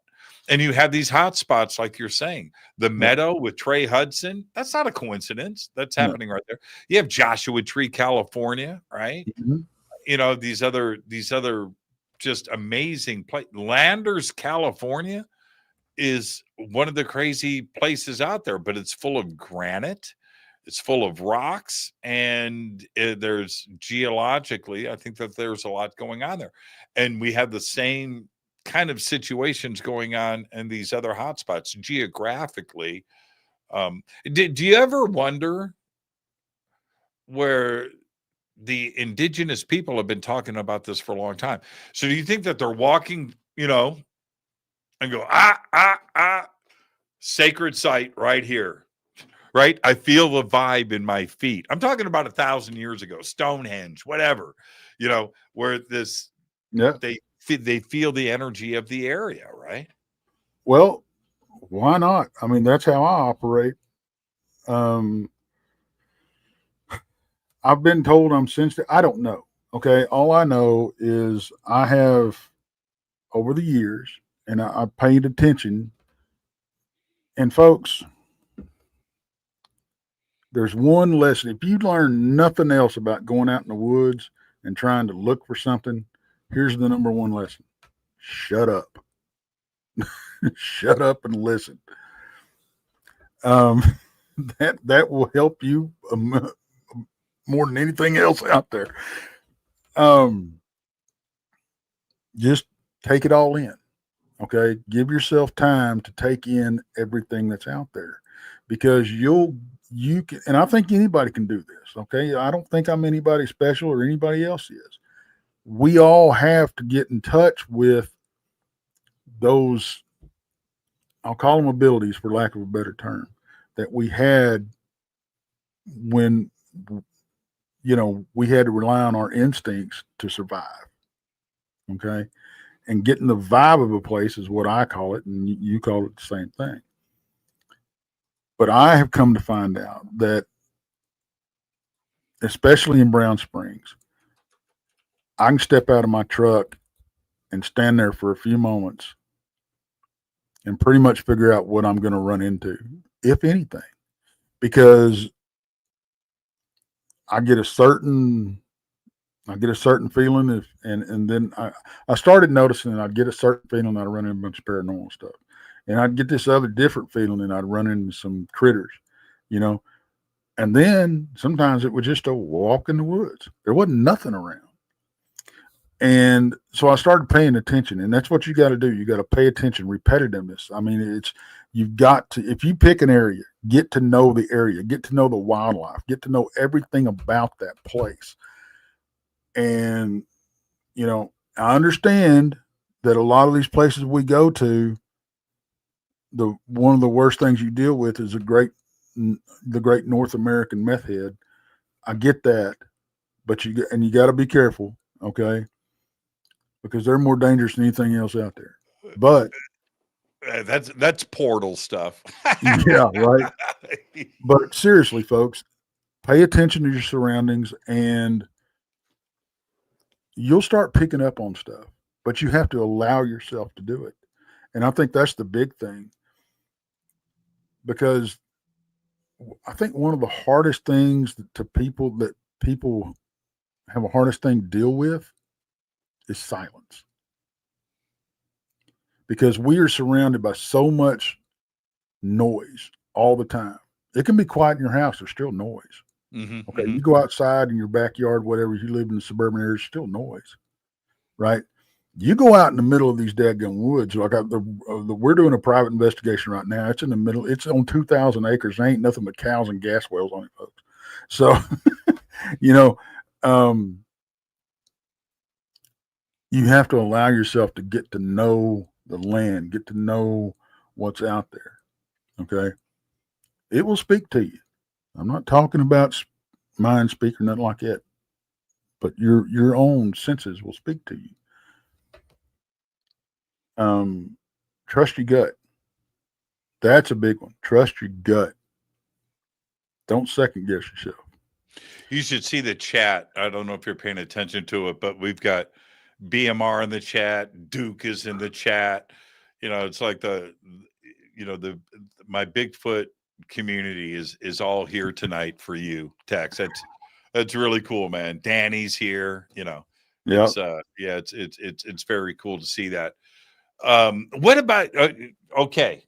Speaker 5: And you have these hot spots, like you're saying, the Meadow with Trey Hudson. That's not a coincidence. That's happening right there. You have Joshua Tree, California, right? These other just amazing places. Landers, California is one of the crazy places out there, but it's full of granite, it's full of rocks, and there's geologically, I think that there's a lot going on there. And we have the same kind of situations going on in these other hotspots geographically. Do you ever wonder where the indigenous people have been talking about this for a long time? So do you think that they're walking, and go, sacred site right here, right? I feel the vibe in my feet. I'm talking about 1,000 years ago, Stonehenge, whatever, where this, they feel the energy of the area, right?
Speaker 6: Well, why not? I mean, that's how I operate. I've been told I'm sensitive. I don't know. Okay. All I know is I have, over the years, and I paid attention. And folks, there's one lesson. If you learn nothing else about going out in the woods and trying to look for something, here's the number one lesson. Shut up. Shut up and listen. That will help you more than anything else out there. Just take it all in. Okay. Give yourself time to take in everything that's out there, because you can, and I think anybody can do this. Okay. I don't think I'm anybody special or anybody else is. We all have to get in touch with those, I'll call them abilities for lack of a better term, that we had when, we had to rely on our instincts to survive. Okay. And getting the vibe of a place is what I call it, and you call it the same thing. But I have come to find out that, especially in Brown Springs, I can step out of my truck and stand there for a few moments and pretty much figure out what I'm going to run into, if anything, because I get a certain feeling, and then I started noticing that I'd get a certain feeling that I'd run into a bunch of paranormal stuff, and I'd get this other different feeling and I'd run into some critters. you know. And then sometimes it was just a walk in the woods. There wasn't nothing around. And so I started paying attention, and that's what you got to do. You got to pay attention, repetitiveness. I mean, you've got to, if you pick an area, get to know the area, get to know the wildlife, get to know everything about that place. And, you know, I understand that a lot of these places we go to, one of the worst things you deal with is the great North American meth head. I get that, but you got to be careful, okay? Because they're more dangerous than anything else out there. But
Speaker 5: that's portal stuff.
Speaker 6: Yeah, right. But seriously, folks, pay attention to your surroundings, and you'll start picking up on stuff. But you have to allow yourself to do it, and I think that's the big thing. Because I think one of the hardest things that people have a hardest thing to deal with is silence. Because we are surrounded by so much noise all the time. It can be quiet in your house, there's still noise.
Speaker 5: Mm-hmm,
Speaker 6: Okay, you go outside in your backyard, whatever, you live in the suburban area, still noise, right? You go out in the middle of these daggone woods, like we're doing a private investigation right now. It's in the middle. It's on 2,000 acres. There ain't nothing but cows and gas wells on it, folks. So, you know, you have to allow yourself to get to know the land, get to know what's out there. Okay, it will speak to you. I'm not talking about mind speak or nothing like that, but your own senses will speak to you. Trust your gut. That's a big one. Trust your gut. Don't second guess yourself.
Speaker 5: You should see the chat. I don't know if you're paying attention to it, but we've got BMR in the chat. Duke is in the chat. You know, it's like my Bigfoot community is all here tonight for you, Tex. That's really cool, man. Danny's here. You know,
Speaker 6: Yeah,
Speaker 5: it's very cool to see that. What about okay?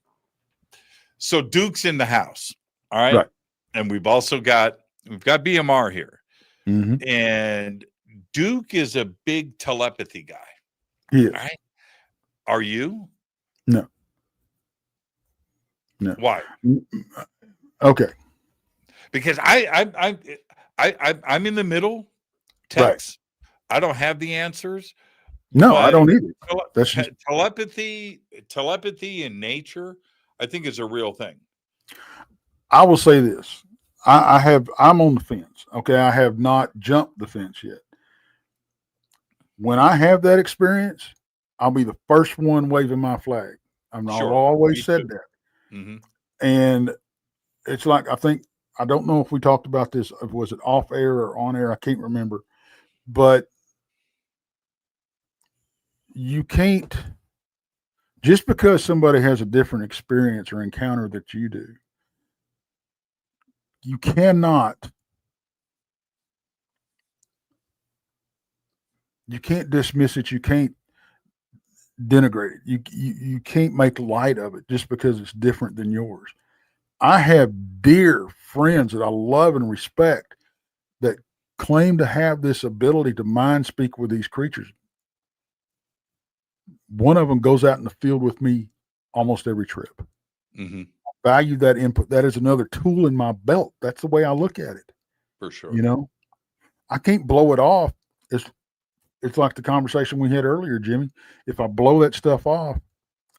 Speaker 5: So Duke's in the house, all right, and we've got BMR here, and Duke is a big telepathy guy.
Speaker 6: Yeah.
Speaker 5: All right. Are you?
Speaker 6: No.
Speaker 5: Why?
Speaker 6: Okay.
Speaker 5: Because I'm in the middle. Tex. Right. I don't have the answers.
Speaker 6: No, I don't either.
Speaker 5: That's just... telepathy in nature, I think, is a real thing.
Speaker 6: I will say this. I'm on the fence. Okay. I have not jumped the fence yet. When I have that experience, I'll be the first one waving my flag. I've always said that. Mm-hmm. And it's like, I don't know if we talked about this. Was it off air or on air? I can't remember. But you can't, just because somebody has a different experience or encounter that you do, you can't dismiss it. You can't denigrate it. You can't make light of it just because it's different than yours. I have dear friends that I love and respect that claim to have this ability to mind speak with these creatures. One of them goes out in the field with me almost every trip. Mm-hmm. I value that input. That is another tool in my belt. That's the way I look at it.
Speaker 5: For sure.
Speaker 6: You know, I can't blow it off. It's like the conversation we had earlier, Jimmy. If I blow that stuff off,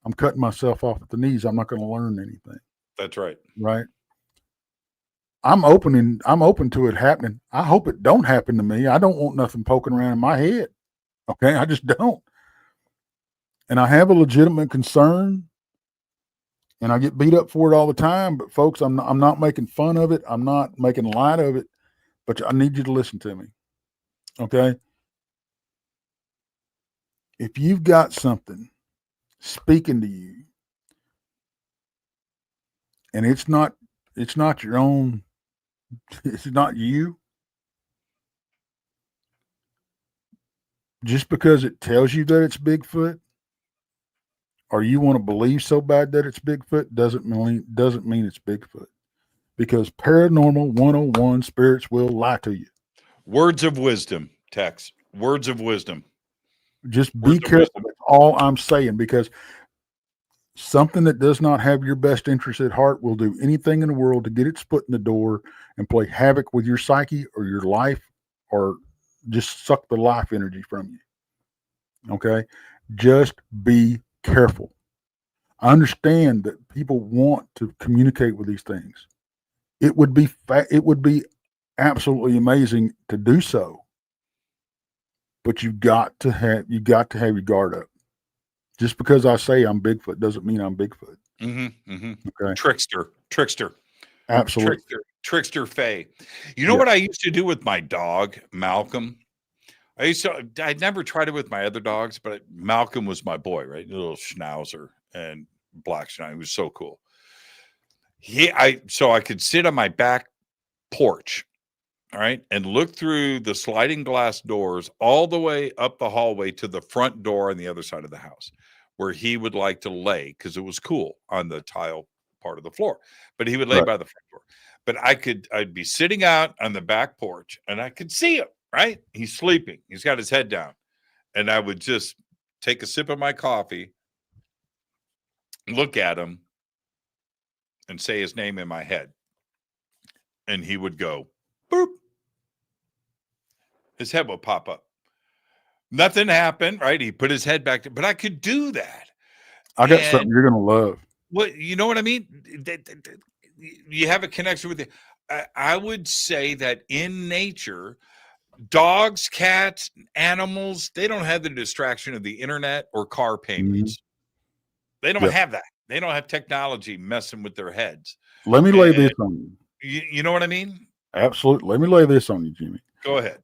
Speaker 6: I'm cutting myself off at the knees. I'm not going to learn anything.
Speaker 5: That's right.
Speaker 6: Right. I'm open to it happening. I hope it don't happen to me. I don't want nothing poking around in my head. Okay. I just don't. And I have a legitimate concern, and I get beat up for it all the time. But folks, I'm not making fun of it. I'm not making light of it, but I need you to listen to me. Okay. If you've got something speaking to you and it's not your own, it's not you, just because it tells you that it's Bigfoot, or you want to believe so bad that it's Bigfoot, doesn't mean it's Bigfoot. because paranormal 101 spirits will lie to you.
Speaker 5: Words of wisdom, Tex. Words of wisdom.
Speaker 6: Just be careful. That's all I'm saying, because something that does not have your best interest at heart will do anything in the world to get its foot in the door and play havoc with your psyche or your life, or just suck the life energy from you. Okay? Just be careful. I understand that people want to communicate with these things. It would be absolutely amazing to do so, but you got to have your guard up. Just because I say I'm Bigfoot doesn't mean I'm Bigfoot. Okay.
Speaker 5: Trickster.
Speaker 6: Absolutely.
Speaker 5: Trickster Faye. You know what I used to do with my dog, Malcolm? I'd never tried it with my other dogs, but Malcolm was my boy, right? A little schnauzer and black schnauzer. He was so cool. So I could sit on my back porch, all right, and look through the sliding glass doors all the way up the hallway to the front door on the other side of the house, where he would like to lay, because it was cool on the tile part of the floor, but he would lay by the front door. But I'd be sitting out on the back porch and I could see him, right? He's sleeping. He's got his head down. And I would just take a sip of my coffee, look at him, and say his name in my head. And he would go, boop. His head would pop up. Nothing happened, right? He put his head back, but I could do that.
Speaker 6: I got something you're going to love.
Speaker 5: What, you know what I mean? You have a connection with it. I would say that in nature, dogs, cats, animals, they don't have the distraction of the internet or car payments. They don't have that. They don't have technology messing with their heads.
Speaker 6: Let me lay this on you.
Speaker 5: You know what I mean?
Speaker 6: Absolutely. Let me lay this on you, Jimmy.
Speaker 5: Go ahead.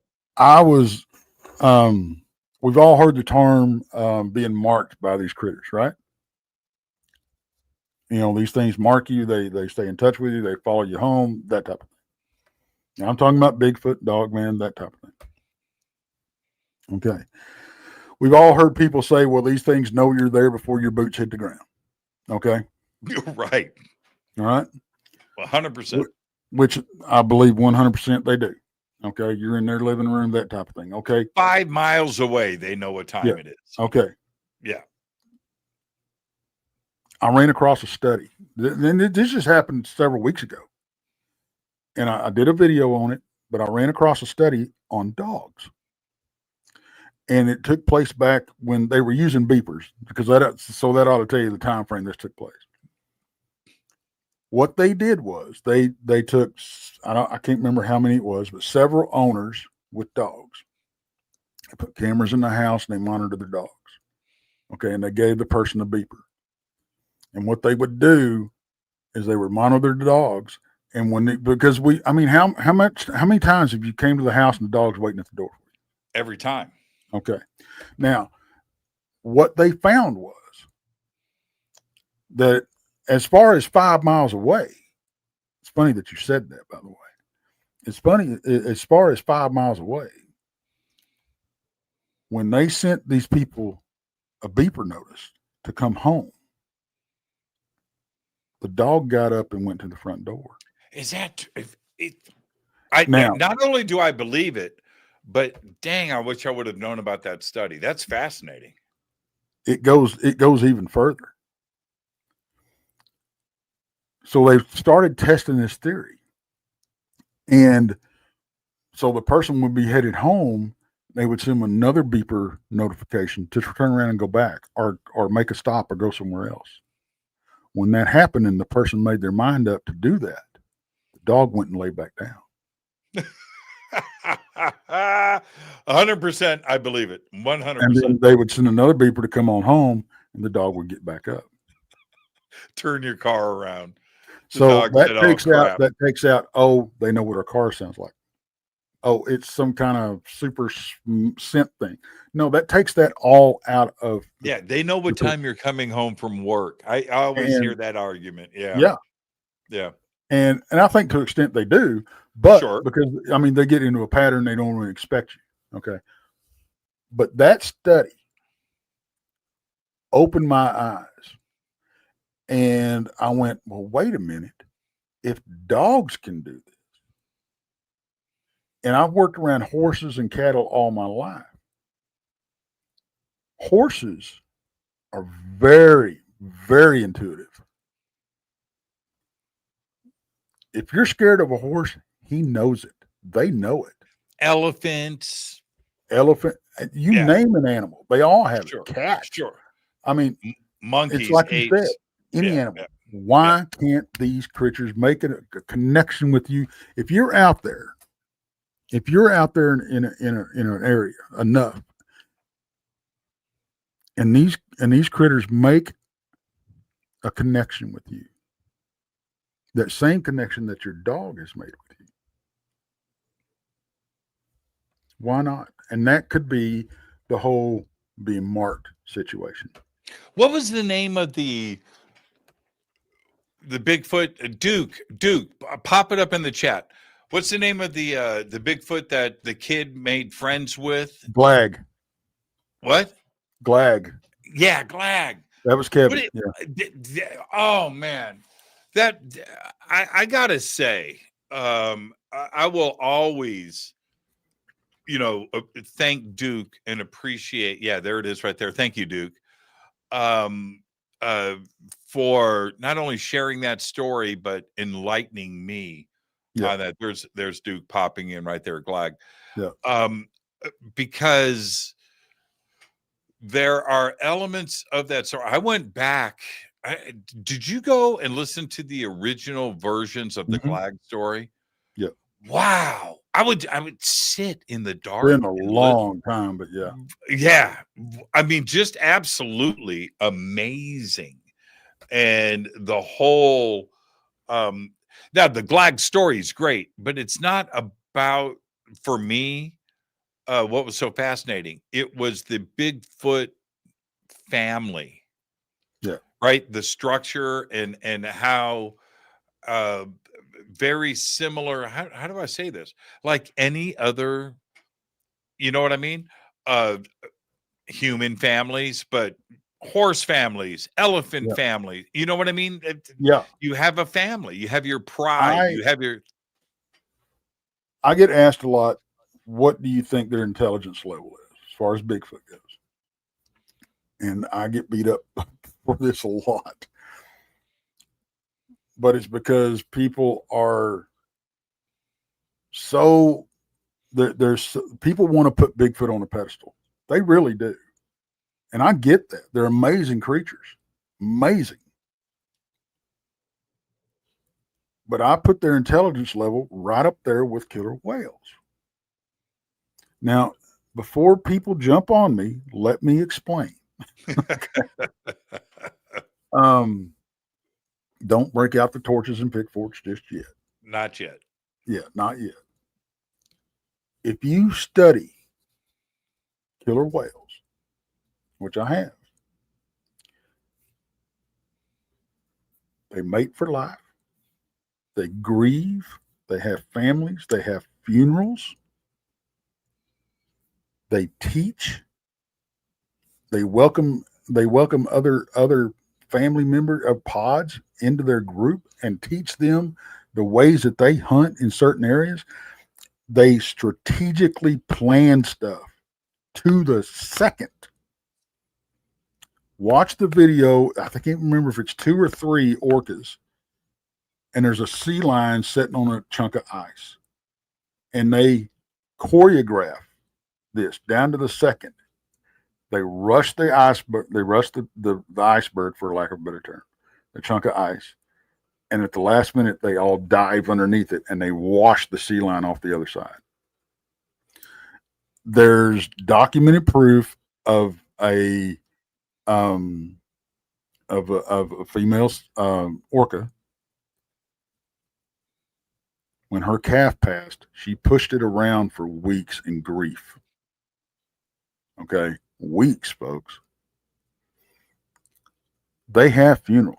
Speaker 6: We've all heard the term being marked by these critters, right? You know, these things mark you. They stay in touch with you. They follow you home, that type of thing. Now, I'm talking about Bigfoot, Dogman, that type of thing. Okay. We've all heard people say, well, these things know you're there before your boots hit the ground. Okay.
Speaker 5: You're right.
Speaker 6: All right.
Speaker 5: 100%.
Speaker 6: Which I believe 100% they do. Okay. You're in their living room, that type of thing. Okay.
Speaker 5: 5 miles away, they know what time it is.
Speaker 6: Okay.
Speaker 5: Yeah.
Speaker 6: I ran across a study. This just happened several weeks ago. And I did a video on it, but I ran across a study on dogs. And it took place back when they were using beepers, because that ought to tell you the time frame this took place. What they did was they took, I can't remember how many it was, but several owners with dogs. They put cameras in the house and they monitored their dogs. Okay. And they gave the person a beeper. And what they would do is they would monitor the dogs. And how many times have you came to the house and the dog's waiting at the door for you?
Speaker 5: Every time.
Speaker 6: Okay. Now, what they found was that as far as 5 miles away, it's funny that you said that, by the way. It's funny, as far as 5 miles away, when they sent these people a beeper notice to come home, the dog got up and went to the front door.
Speaker 5: Is that not only do I believe it, but dang, I wish I would have known about that study. That's fascinating.
Speaker 6: It goes even further. So they started testing this theory. And so the person would be headed home. They would send them another beeper notification to turn around and go back or make a stop or go somewhere else. When that happened and the person made their mind up to do that, the dog went and lay back down.
Speaker 5: 100%. I believe it. 100%.
Speaker 6: And then they would send another beeper to come on home and the dog would get back up.
Speaker 5: Turn your car around.
Speaker 6: So that takes out, oh, they know what our car sounds like. Oh, it's some kind of super scent thing. No, that takes that all out of.
Speaker 5: Yeah, they know what time you're coming home from work. I always hear that argument. Yeah.
Speaker 6: Yeah.
Speaker 5: Yeah.
Speaker 6: And I think to an extent they do, but
Speaker 5: sure.
Speaker 6: Because they get into a pattern they don't really expect you. Okay. But that study opened my eyes. And I went, well, wait a minute. if dogs can do this, and I've worked around horses and cattle all my life, horses are very, very intuitive. If you're scared of a horse, he knows it. They know it.
Speaker 5: Elephants.
Speaker 6: Elephant, you name an animal, they all have it. Cats.
Speaker 5: Sure.
Speaker 6: I mean,
Speaker 5: Monkeys,
Speaker 6: it's like
Speaker 5: apes.
Speaker 6: you said, any animal. Why can't these creatures make a connection with you? If you're out there in an area enough, and these critters make a connection with you, that same connection that your dog has made with you, why not? And that could be the whole being marked situation.
Speaker 5: What was the name of the Bigfoot? Duke, pop it up in the chat. What's the name of the Bigfoot that the kid made friends with?
Speaker 6: Glag.
Speaker 5: What?
Speaker 6: Glag.
Speaker 5: Yeah, Glag.
Speaker 6: That was Kevin.
Speaker 5: Oh man, that I gotta say, I will always, thank Duke and appreciate. Yeah, there it is right there. Thank you, Duke. For not only sharing that story but enlightening me on that. There's Duke popping in right there, Glag.
Speaker 6: Yeah.
Speaker 5: Because there are elements of that story. I went back. Did you go and listen to the original versions of the Glag story?
Speaker 6: Yeah.
Speaker 5: Wow. I would sit in the dark.
Speaker 6: Been a long time, but yeah.
Speaker 5: Yeah. I mean, just absolutely amazing. And the whole now the Glag story is great, but it's not about, for me, what was so fascinating. It was the Bigfoot family.
Speaker 6: Yeah.
Speaker 5: Right? The structure and how very similar. How do I say this? Like any other, you know what I mean? Human families, but horse families, elephant families. You know what I mean?
Speaker 6: Yeah.
Speaker 5: You have a family. You have your pride. You have your.
Speaker 6: I get asked a lot, what do you think their intelligence level is as far as Bigfoot goes? And I get beat up for this a lot. But it's because people are there's people want to put Bigfoot on a pedestal. They really do. And I get that. They're amazing creatures. Amazing. But I put their intelligence level right up there with killer whales. Now, before people jump on me, let me explain. Don't break out the torches and pitchforks just yet.
Speaker 5: Not yet.
Speaker 6: Yeah, not yet. If you study killer whales, which I have, they mate for life. They grieve. They have families. They have funerals. They teach. They welcome other family member of pods into their group and teach them the ways that they hunt in certain areas. They strategically plan stuff to the second. Watch the video. I can't remember if it's 2 or 3 orcas, and there's a sea lion sitting on a chunk of ice, and they choreograph this down to the second. They rush the iceberg. They rush the iceberg, for lack of a better term, the chunk of ice. And at the last minute, they all dive underneath it and they wash the sea lion off the other side. There's documented proof of a female orca. When her calf passed, she pushed it around for weeks in grief. Okay. Weeks, folks. They have funerals.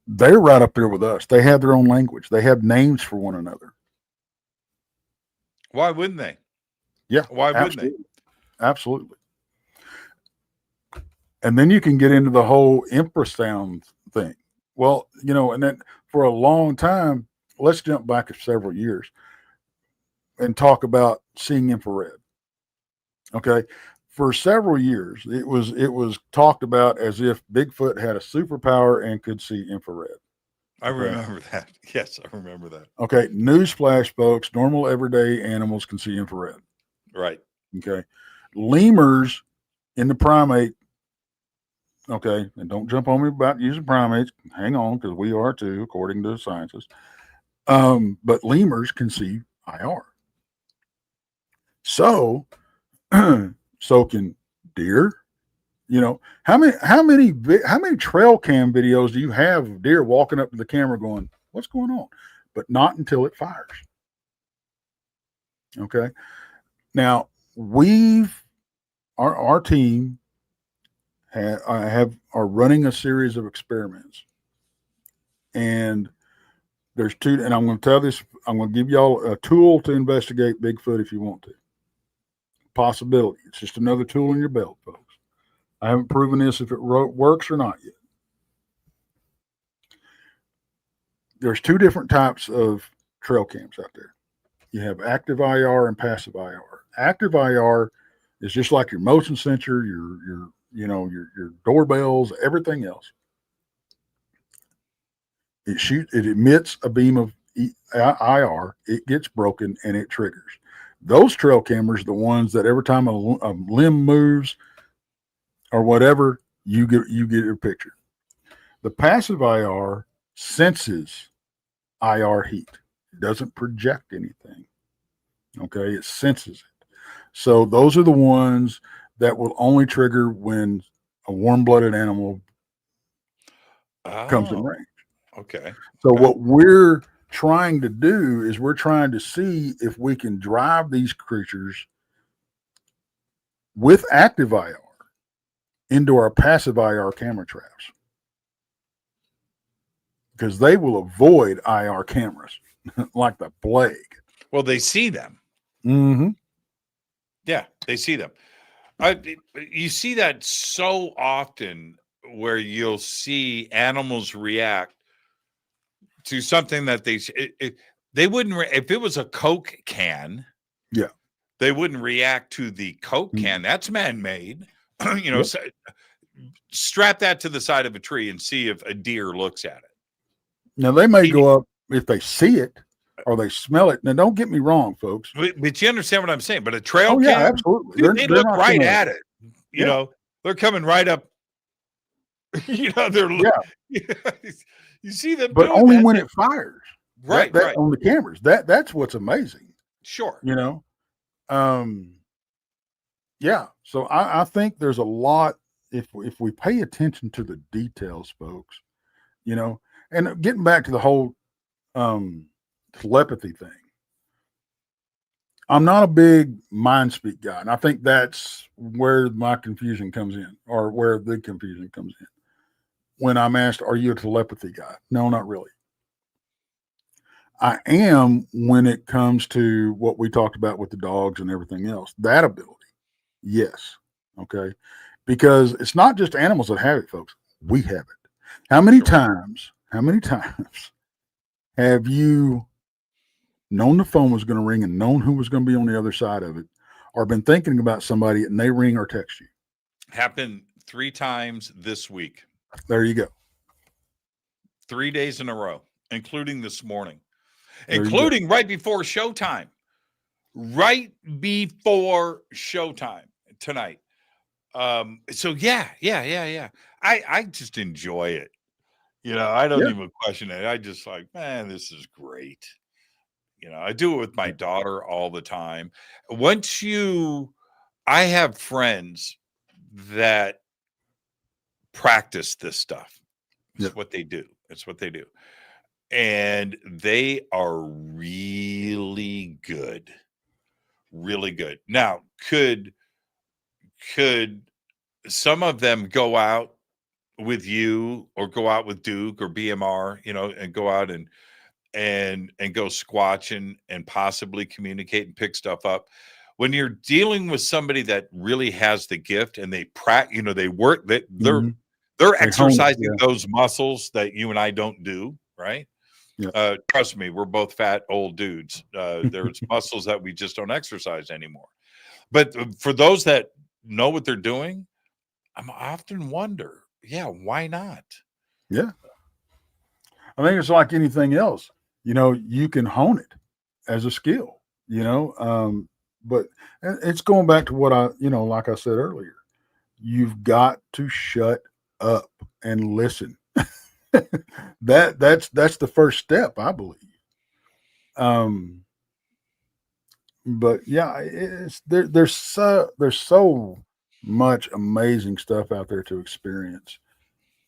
Speaker 6: They're right up there with us. They have their own language. They have names for one another.
Speaker 5: Why wouldn't they?
Speaker 6: Yeah.
Speaker 5: Why wouldn't they?
Speaker 6: Absolutely. And then you can get into the whole infrasound thing. Well, and then for a long time, let's jump back several years and talk about seeing infrared. Okay. For several years, it was talked about as if Bigfoot had a superpower and could see infrared.
Speaker 5: I remember that. Yes, I remember that.
Speaker 6: Okay. Newsflash, folks, normal everyday animals can see infrared.
Speaker 5: Right.
Speaker 6: Okay. Lemurs in the primate. Okay. And don't jump on me about using primates. Hang on, because we are too, according to the scientists. But lemurs can see IR. So, so can deer. How many trail cam videos do you have of deer walking up to the camera going, "What's going on?" But not until it fires. Okay. Now our team are running a series of experiments, and there's two. And I'm going to give y'all a tool to investigate Bigfoot if you want to. Possibility. It's just another tool in your belt, folks. I haven't proven this if it works or not yet. There's two different types of trail cams out there. You have active IR and passive IR. Active IR is just like your motion sensor, your doorbells, everything else. It emits a beam of IR, it gets broken, and it triggers. Those trail cameras are the ones that every time a limb moves or whatever, you get your picture. The passive IR senses IR heat. It doesn't project anything. Okay, it senses it. So those are the ones that will only trigger when a warm-blooded animal comes in range.
Speaker 5: Okay.
Speaker 6: So what we're trying to do is we're trying to see if we can drive these creatures with active IR into our passive IR camera traps, because they will avoid IR cameras like the plague.
Speaker 5: Well, they see them.
Speaker 6: Mm-hmm.
Speaker 5: Yeah, they see them. You see that so often where you'll see animals react to something that they wouldn't, if it was a Coke can,
Speaker 6: yeah,
Speaker 5: they wouldn't react to the Coke can. That's man-made.
Speaker 6: Yep.
Speaker 5: So strap that to the side of a tree and see if a deer looks at it.
Speaker 6: Now they may go up if they see it or they smell it. Now don't get me wrong, folks.
Speaker 5: But you understand what I'm saying. But a trail
Speaker 6: Oh yeah,
Speaker 5: cam,
Speaker 6: absolutely.
Speaker 5: dude, they look right
Speaker 6: gonna,
Speaker 5: at it. You know, they're coming right up. They're you see them,
Speaker 6: but only when it fires.
Speaker 5: Right,
Speaker 6: right on the cameras. That's what's amazing.
Speaker 5: Sure.
Speaker 6: Yeah. So I think there's a lot if we pay attention to the details, folks. And getting back to the whole telepathy thing. I'm not a big mind speak guy, and I think that's where my confusion comes in, or where the confusion comes in. When I'm asked, "Are you a telepathy guy?" No, not really. I am when it comes to what we talked about with the dogs and everything else. That ability, yes, okay, because it's not just animals that have it, folks. We have it. How many times have you known the phone was going to ring and known who was going to be on the other side of it, or been thinking about somebody and they ring or text you?
Speaker 5: Happened 3 times this week.
Speaker 6: There you go.
Speaker 5: 3 days in a row, including this morning, including right before showtime. Right before showtime tonight. So yeah. I just enjoy it. I don't even question it. I just like, man, this is great. I do it with my daughter all the time. I have friends that practice this stuff. It's what they do. It's what they do. And they are really good. Really good. Now, could some of them go out with you or go out with Duke or BMR, and go out and go squatching and possibly communicate and pick stuff up? When you're dealing with somebody that really has the gift and they they work, They're
Speaker 6: They hone it,
Speaker 5: exercising
Speaker 6: yeah.
Speaker 5: those muscles that you and I don't do, right?
Speaker 6: Yeah.
Speaker 5: Trust me, we're both fat old dudes. There's muscles that we just don't exercise anymore. But for those that know what they're doing, I often wonder, yeah, why not?
Speaker 6: Yeah. I think it's like anything else. You can hone it as a skill, but it's going back to what like I said earlier, you've got to shut up and listen. That's the first step, I believe. But yeah, there's so much amazing stuff out there to experience.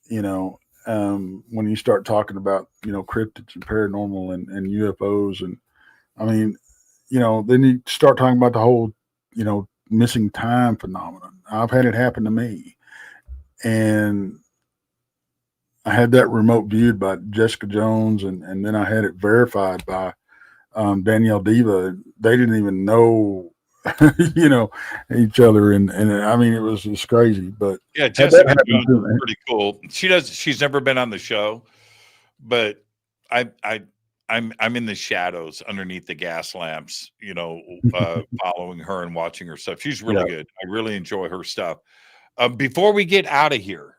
Speaker 6: When you start talking about cryptids and paranormal and UFOs, and I mean, then you start talking about the whole missing time phenomenon. I've had it happen to me, and I had that remote viewed by Jessica Jones, and then I had it verified by Danielle Diva. They didn't even know, each other, and I mean, it's crazy. But
Speaker 5: yeah, Jessica Jones is pretty cool. She's never been on the show, but I'm in the shadows underneath the gas lamps, following her and watching her stuff. She's really good. I really enjoy her stuff. Before we get out of here,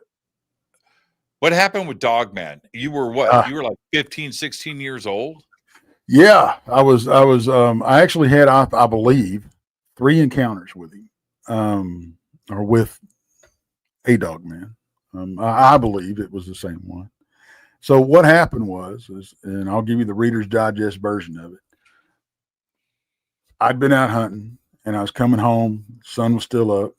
Speaker 5: what happened with Dogman? You were what? You were like 15, 16 years old?
Speaker 6: Yeah, I was, I actually had, I believe, 3 encounters with him, or with a Dogman. I believe it was the same one. So what happened was, and I'll give you the Reader's Digest version of it. I'd been out hunting and I was coming home. Sun was still up.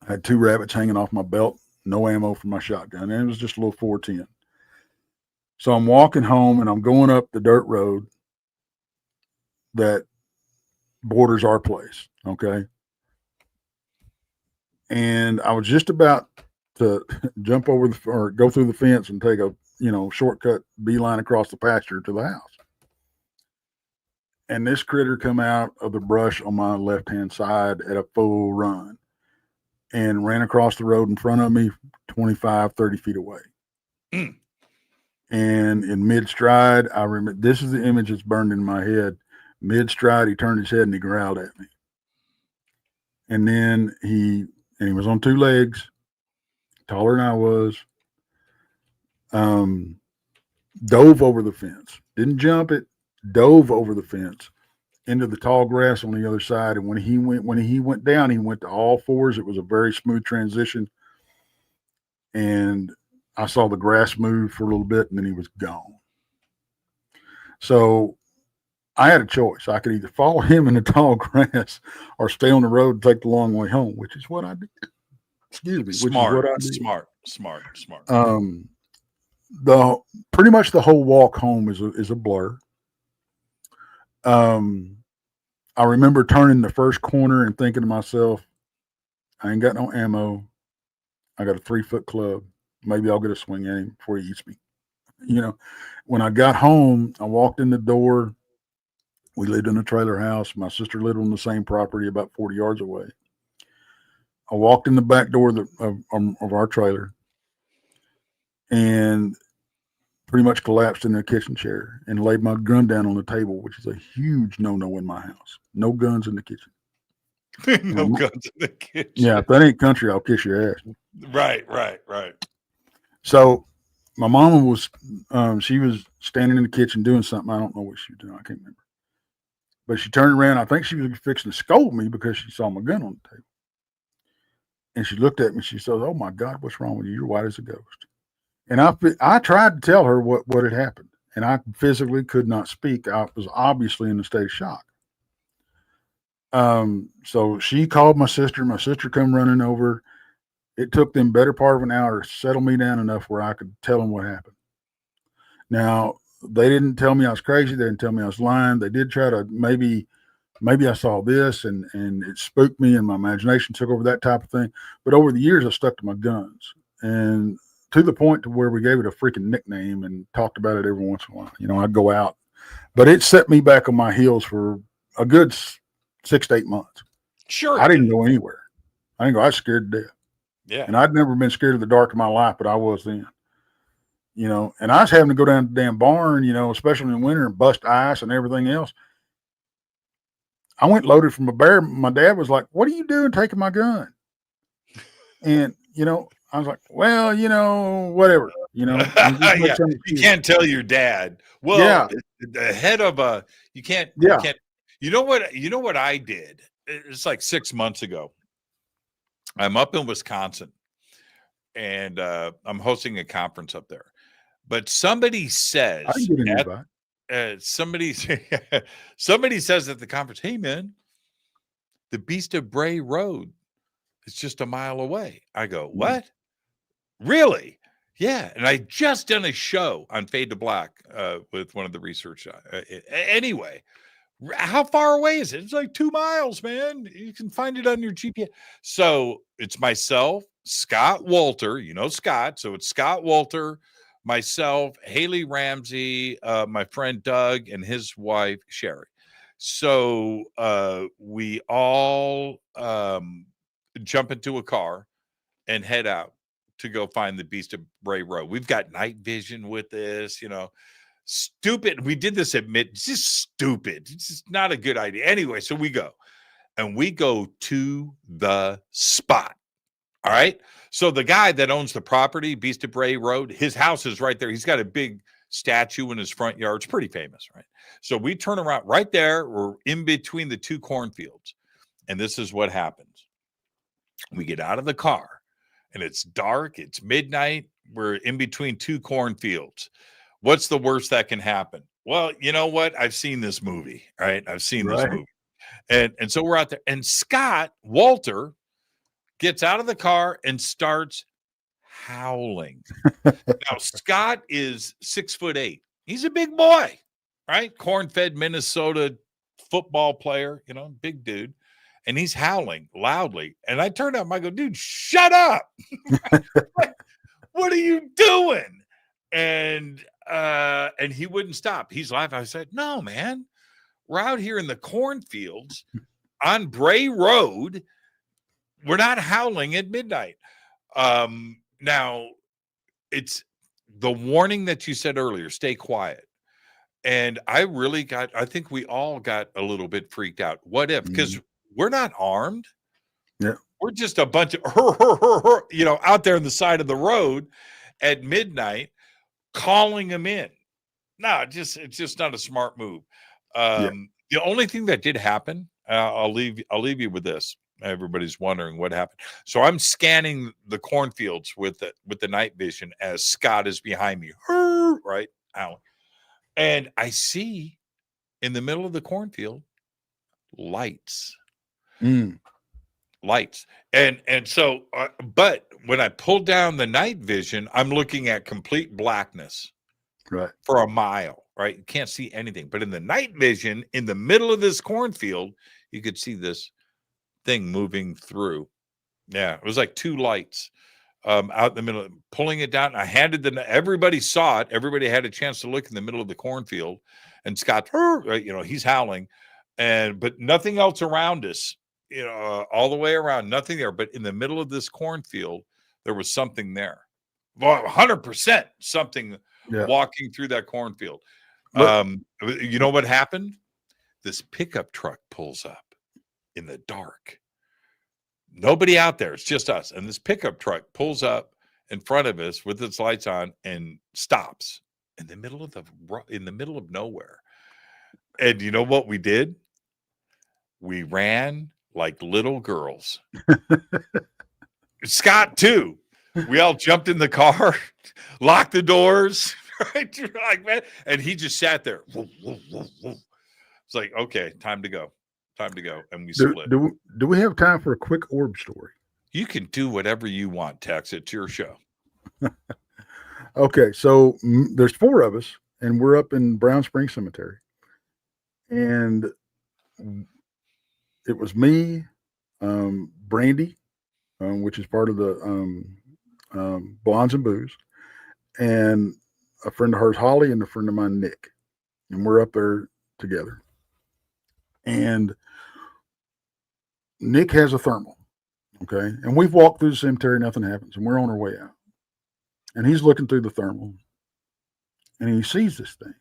Speaker 6: I had 2 rabbits hanging off my belt, no ammo for my shotgun. And it was just a little 410. So I'm walking home and I'm going up the dirt road that borders our place. Okay. And I was just about to jump over or go through the fence and take a, shortcut beeline across the pasture to the house. And this critter come out of the brush on my left-hand side at a full run and ran across the road in front of me, 25, 30 feet away.
Speaker 5: Mm.
Speaker 6: And in mid-stride, I remember, this is the image that's burned in my head. Mid-stride, he turned his head and he growled at me. And then he was on 2 legs, taller than I was, dove over the fence, didn't jump it, dove over the fence into the tall grass on the other side. And when he went down, he went to all 4s. It was a very smooth transition. And I saw the grass move for a little bit and then he was gone. So I had a choice. I could either follow him in the tall grass or stay on the road and take the long way home, which is what I did. Excuse me.
Speaker 5: Smart,
Speaker 6: which is what I did.
Speaker 5: Smart.
Speaker 6: Pretty much the whole walk home is a blur. I remember turning the first corner and thinking to myself, I ain't got no ammo. I got a 3-foot club. Maybe I'll get a swing at him before he eats me. When I got home, I walked in the door. We lived in a trailer house. My sister lived on the same property about 40 yards away. I walked in the back door of our trailer and pretty much collapsed in the kitchen chair and laid my gun down on the table, which is a huge no-no in my house. No guns in the kitchen.
Speaker 5: No guns in the kitchen.
Speaker 6: Yeah, if that ain't country, I'll kiss your ass.
Speaker 5: Right.
Speaker 6: So my mama was, she was standing in the kitchen doing something. I don't know what she was doing. I can't remember. But she turned around. I think she was fixing to scold me because she saw my gun on the table. And she looked at me. She said, "Oh my God, what's wrong with you? You're white as a ghost." And I tried to tell her what had happened. And I physically could not speak. I was obviously in a state of shock. So she called my sister. My sister come running over. It took them better part of an hour to settle me down enough where I could tell them what happened. Now, they didn't tell me I was crazy. They didn't tell me I was lying. They did try to maybe I saw this and it spooked me and my imagination took over, that type of thing. But over the years, I stuck to my guns, and to the point to where we gave it a freaking nickname and talked about it every once in a while. I'd go out, but it set me back on my heels for a good 6 to 8 months.
Speaker 5: Sure.
Speaker 6: I didn't go anywhere. I was scared to death.
Speaker 5: Yeah.
Speaker 6: And I'd never been scared of the dark in my life, but I was then. You know, and I was having to go down to the damn barn, you know, especially in the winter, and bust ice and everything else. I went loaded from a bear. My dad was like, "What are you doing taking my gun?" And, you know, I was like, "Well, you know, whatever, you know."
Speaker 5: Yeah, you can't tell your dad. Well,
Speaker 6: yeah,
Speaker 5: the head of a, you can't, you know what I did? It's like 6 months ago. I'm up in Wisconsin and I'm hosting a conference up there. But somebody says,
Speaker 6: I can get an invite.
Speaker 5: somebody says at the conference, "Hey man, the Beast of Bray Road is just a mile away." I go, "What? Really?" Yeah. And I just done a show on Fade to Black with one of the research. Anyway, how far away is it? It's like 2 miles, man. You can find it on your GPS. So it's myself, Scott Walter, you know Scott. So it's Scott Walter, myself, Haley Ramsey, my friend Doug, and his wife, Sherry. So we all jump into a car and head out to go find the Beast of Bray Road. We've got night vision with this, you know. Stupid. We did this at it's just stupid. It's just not a good idea. Anyway, so we go to the spot. All right. So the guy that owns the property, Beast of Bray Road, his house is right there. He's got a big statue in his front yard. It's pretty famous, right? So we turn around right there. We're in between the two cornfields. And this is what happens. We get out of the car and it's dark. It's midnight. We're in between two cornfields. What's the worst that can happen? Well, you know what? I've seen this movie, right? I've seen this movie. And so we're out there. And Scott Walter gets out of the car and starts howling. Now, Scott is 6'8". He's a big boy, right? Corn-fed Minnesota football player, you know, big dude. And he's howling loudly. And I turned up, I go, "Dude, shut up." Like, what are you doing? And he wouldn't stop. He's laughing. I said, "No, man, we're out here in the cornfields on Bray Road. We're not howling at midnight." Now, it's the warning that you said earlier, stay quiet. And I think we all got a little bit freaked out. What if? Because we're not armed.
Speaker 6: Yeah.
Speaker 5: We're just a bunch of, you know, out there on the side of the road at midnight calling them in. No, it's just not a smart move. The only thing that did happen, I'll leave you with this. Everybody's wondering what happened. So I'm scanning the cornfields with the night vision as Scott is behind me, right out, and I see in the middle of the cornfield lights, lights, and so, but when I pull down the night vision, I'm looking at complete blackness,
Speaker 6: right,
Speaker 5: for a mile. Right, you can't see anything. But in the night vision, in the middle of this cornfield, you could see this thing moving through. Yeah, it was like two lights out in the middle, pulling it down. I handed everybody saw it. Everybody had a chance to look in the middle of the cornfield, and Scott, you know, he's howling, but nothing else around us, you know, all the way around, nothing there. But in the middle of this cornfield, there was something there. Well, 100% something walking through that cornfield. You know what happened? This pickup truck pulls up in the dark. Nobody out there. It's just us. And this pickup truck pulls up in front of us with its lights on and stops in the middle of nowhere. And you know what we did? We ran like little girls. Scott too. We all jumped in the car, locked the doors, right? Like, man, and he just sat there. It's like, okay, time to go. And we split.
Speaker 6: Do we have time for a quick orb story?
Speaker 5: You can do whatever you want, Tex. It's your show.
Speaker 6: Okay, so there's 4 of us, and we're up in Brown Spring Cemetery. And it was me, Brandy, which is part of the Blondes and Booze, and a friend of hers, Holly, and a friend of mine, Nick. And we're up there together. And Nick has a thermal. Okay. And we've walked through the cemetery, nothing happens, and we're on our way out. And he's looking through the thermal, and he sees this thing.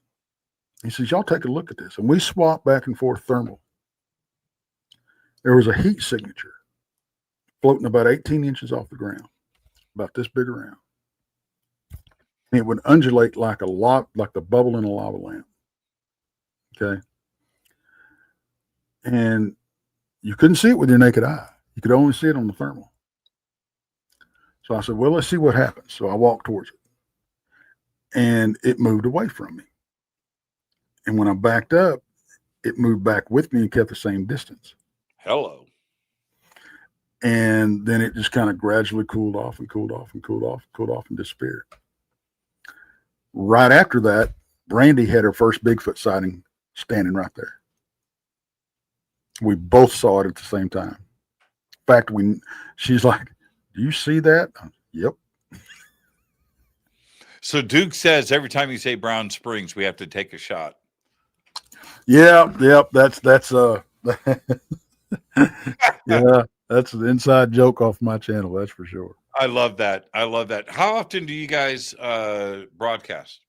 Speaker 6: He says, y'all take a look at this. And we swap back and forth thermal. There was a heat signature floating about 18 inches off the ground, about this big around. And it would undulate like the bubble in a lava lamp. Okay. And you couldn't see it with your naked eye. You could only see it on the thermal. So I said, well, let's see what happens. So I walked towards it, and it moved away from me. And when I backed up, it moved back with me and kept the same distance.
Speaker 5: Hello.
Speaker 6: And then it just kind of gradually cooled off and cooled off and cooled off and cooled off and disappeared. Right after that, Brandy had her first Bigfoot sighting standing right there. We both saw it at the same time. In fact, she's like, do you see that? Yep.
Speaker 5: So Duke says every time you say Brown Springs, we have to take a shot.
Speaker 6: Yeah, yep. That's yeah, that's an inside joke off my channel, that's for sure.
Speaker 5: I love that. How often do you guys broadcast?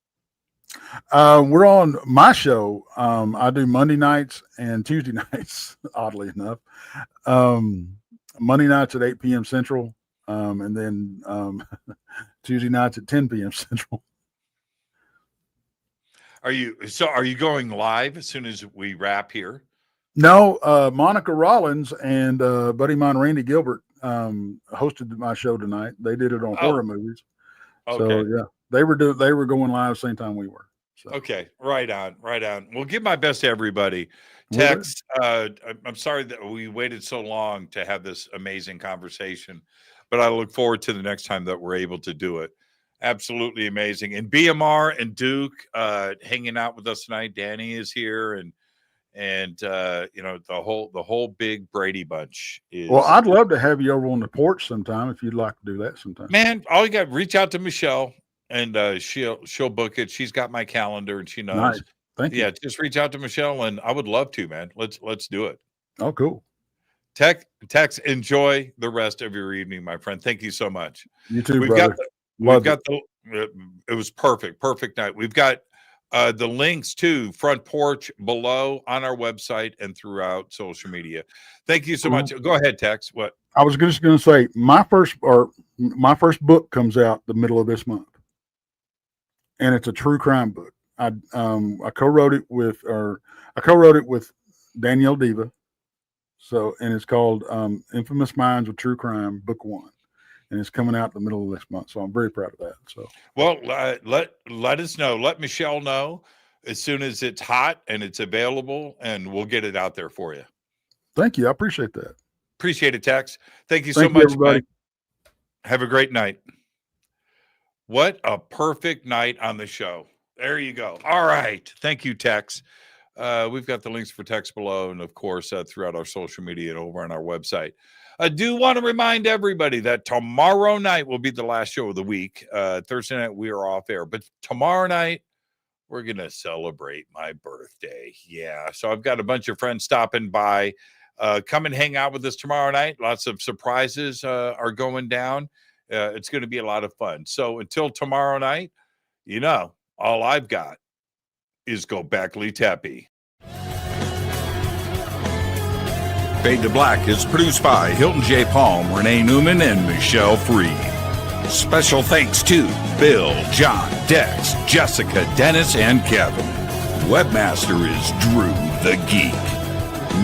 Speaker 6: We're on my show. I do Monday nights and Tuesday nights, oddly enough. Monday nights at 8 p.m. Central, and then Tuesday nights at 10 p.m. Central.
Speaker 5: Are you going live as soon as we wrap here?
Speaker 6: No, Monica Rollins and buddy of mine, Randy Gilbert, hosted my show tonight. They did it on horror movies.
Speaker 5: Okay.
Speaker 6: So yeah, they were going live same time we were. So.
Speaker 5: Okay, right on. Well, give my best to everybody. Tex, I'm sorry that we waited so long to have this amazing conversation, but I look forward to the next time that we're able to do it. Absolutely amazing. And BMR and Duke hanging out with us tonight. Danny is here, and the whole big Brady bunch is. Well,
Speaker 6: I'd love to have you over on the porch sometime if you'd like to do that sometime.
Speaker 5: Man, all you got, reach out to Michelle, and she'll book it. She's got my calendar, and she knows.
Speaker 6: Nice. Thank you.
Speaker 5: Yeah, just reach out to Michelle, and I would love to, man. Let's do it.
Speaker 6: Oh, cool.
Speaker 5: Tex, enjoy the rest of your evening, my friend. Thank you so much.
Speaker 6: You too, brother.
Speaker 5: It was perfect night. We've got the links to Front Porch below on our website and throughout social media. Thank you so much. Go ahead, Tex. What?
Speaker 6: I was just going to say my first book comes out the middle of this month, and it's a true crime book. I co-wrote it with Danielle Diva. So, and it's called Infamous Minds of True Crime, Book 1. And it's coming out in the middle of this month. So I'm very proud of that. So, well,
Speaker 5: let us know. Let Michelle know as soon as it's hot and it's available, and we'll get it out there for you.
Speaker 6: Thank you. I appreciate that.
Speaker 5: Appreciate it, Tex. Thank you so much,
Speaker 6: everybody.
Speaker 5: Have a great night. What a perfect night on the show. There you go. All right. Thank you, Tex. We've got the links for Tex below, and of course, throughout our social media and over on our website. I do want to remind everybody that tomorrow night will be the last show of the week. Thursday night, we are off air. But tomorrow night, we're going to celebrate my birthday. Yeah. So I've got a bunch of friends stopping by. Come and hang out with us tomorrow night. Lots of surprises are going down. It's going to be a lot of fun. So until tomorrow night, all I've got is go back Lee Tappy. Fade to Black is produced by Hilton J. Palm, Renee Newman, and Michelle Freed. Special thanks to Bill, John, Dex, Jessica, Dennis, and Kevin. Webmaster is Drew the Geek.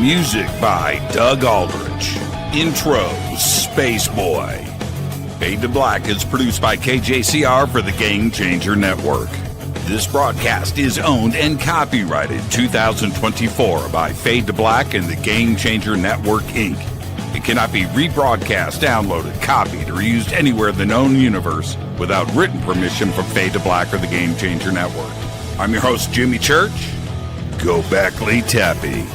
Speaker 5: Music by Doug Aldrich. Intro, Space Boy. Fade to Black is produced by KJCR for the Game Changer Network. This broadcast is owned and copyrighted 2024 by Fade to Black and the Game Changer Network, Inc. It cannot be rebroadcast, downloaded, copied, or used anywhere in the known universe without written permission from Fade to Black or the Game Changer Network. I'm your host, Jimmy Church. Go back, Lee Tappy.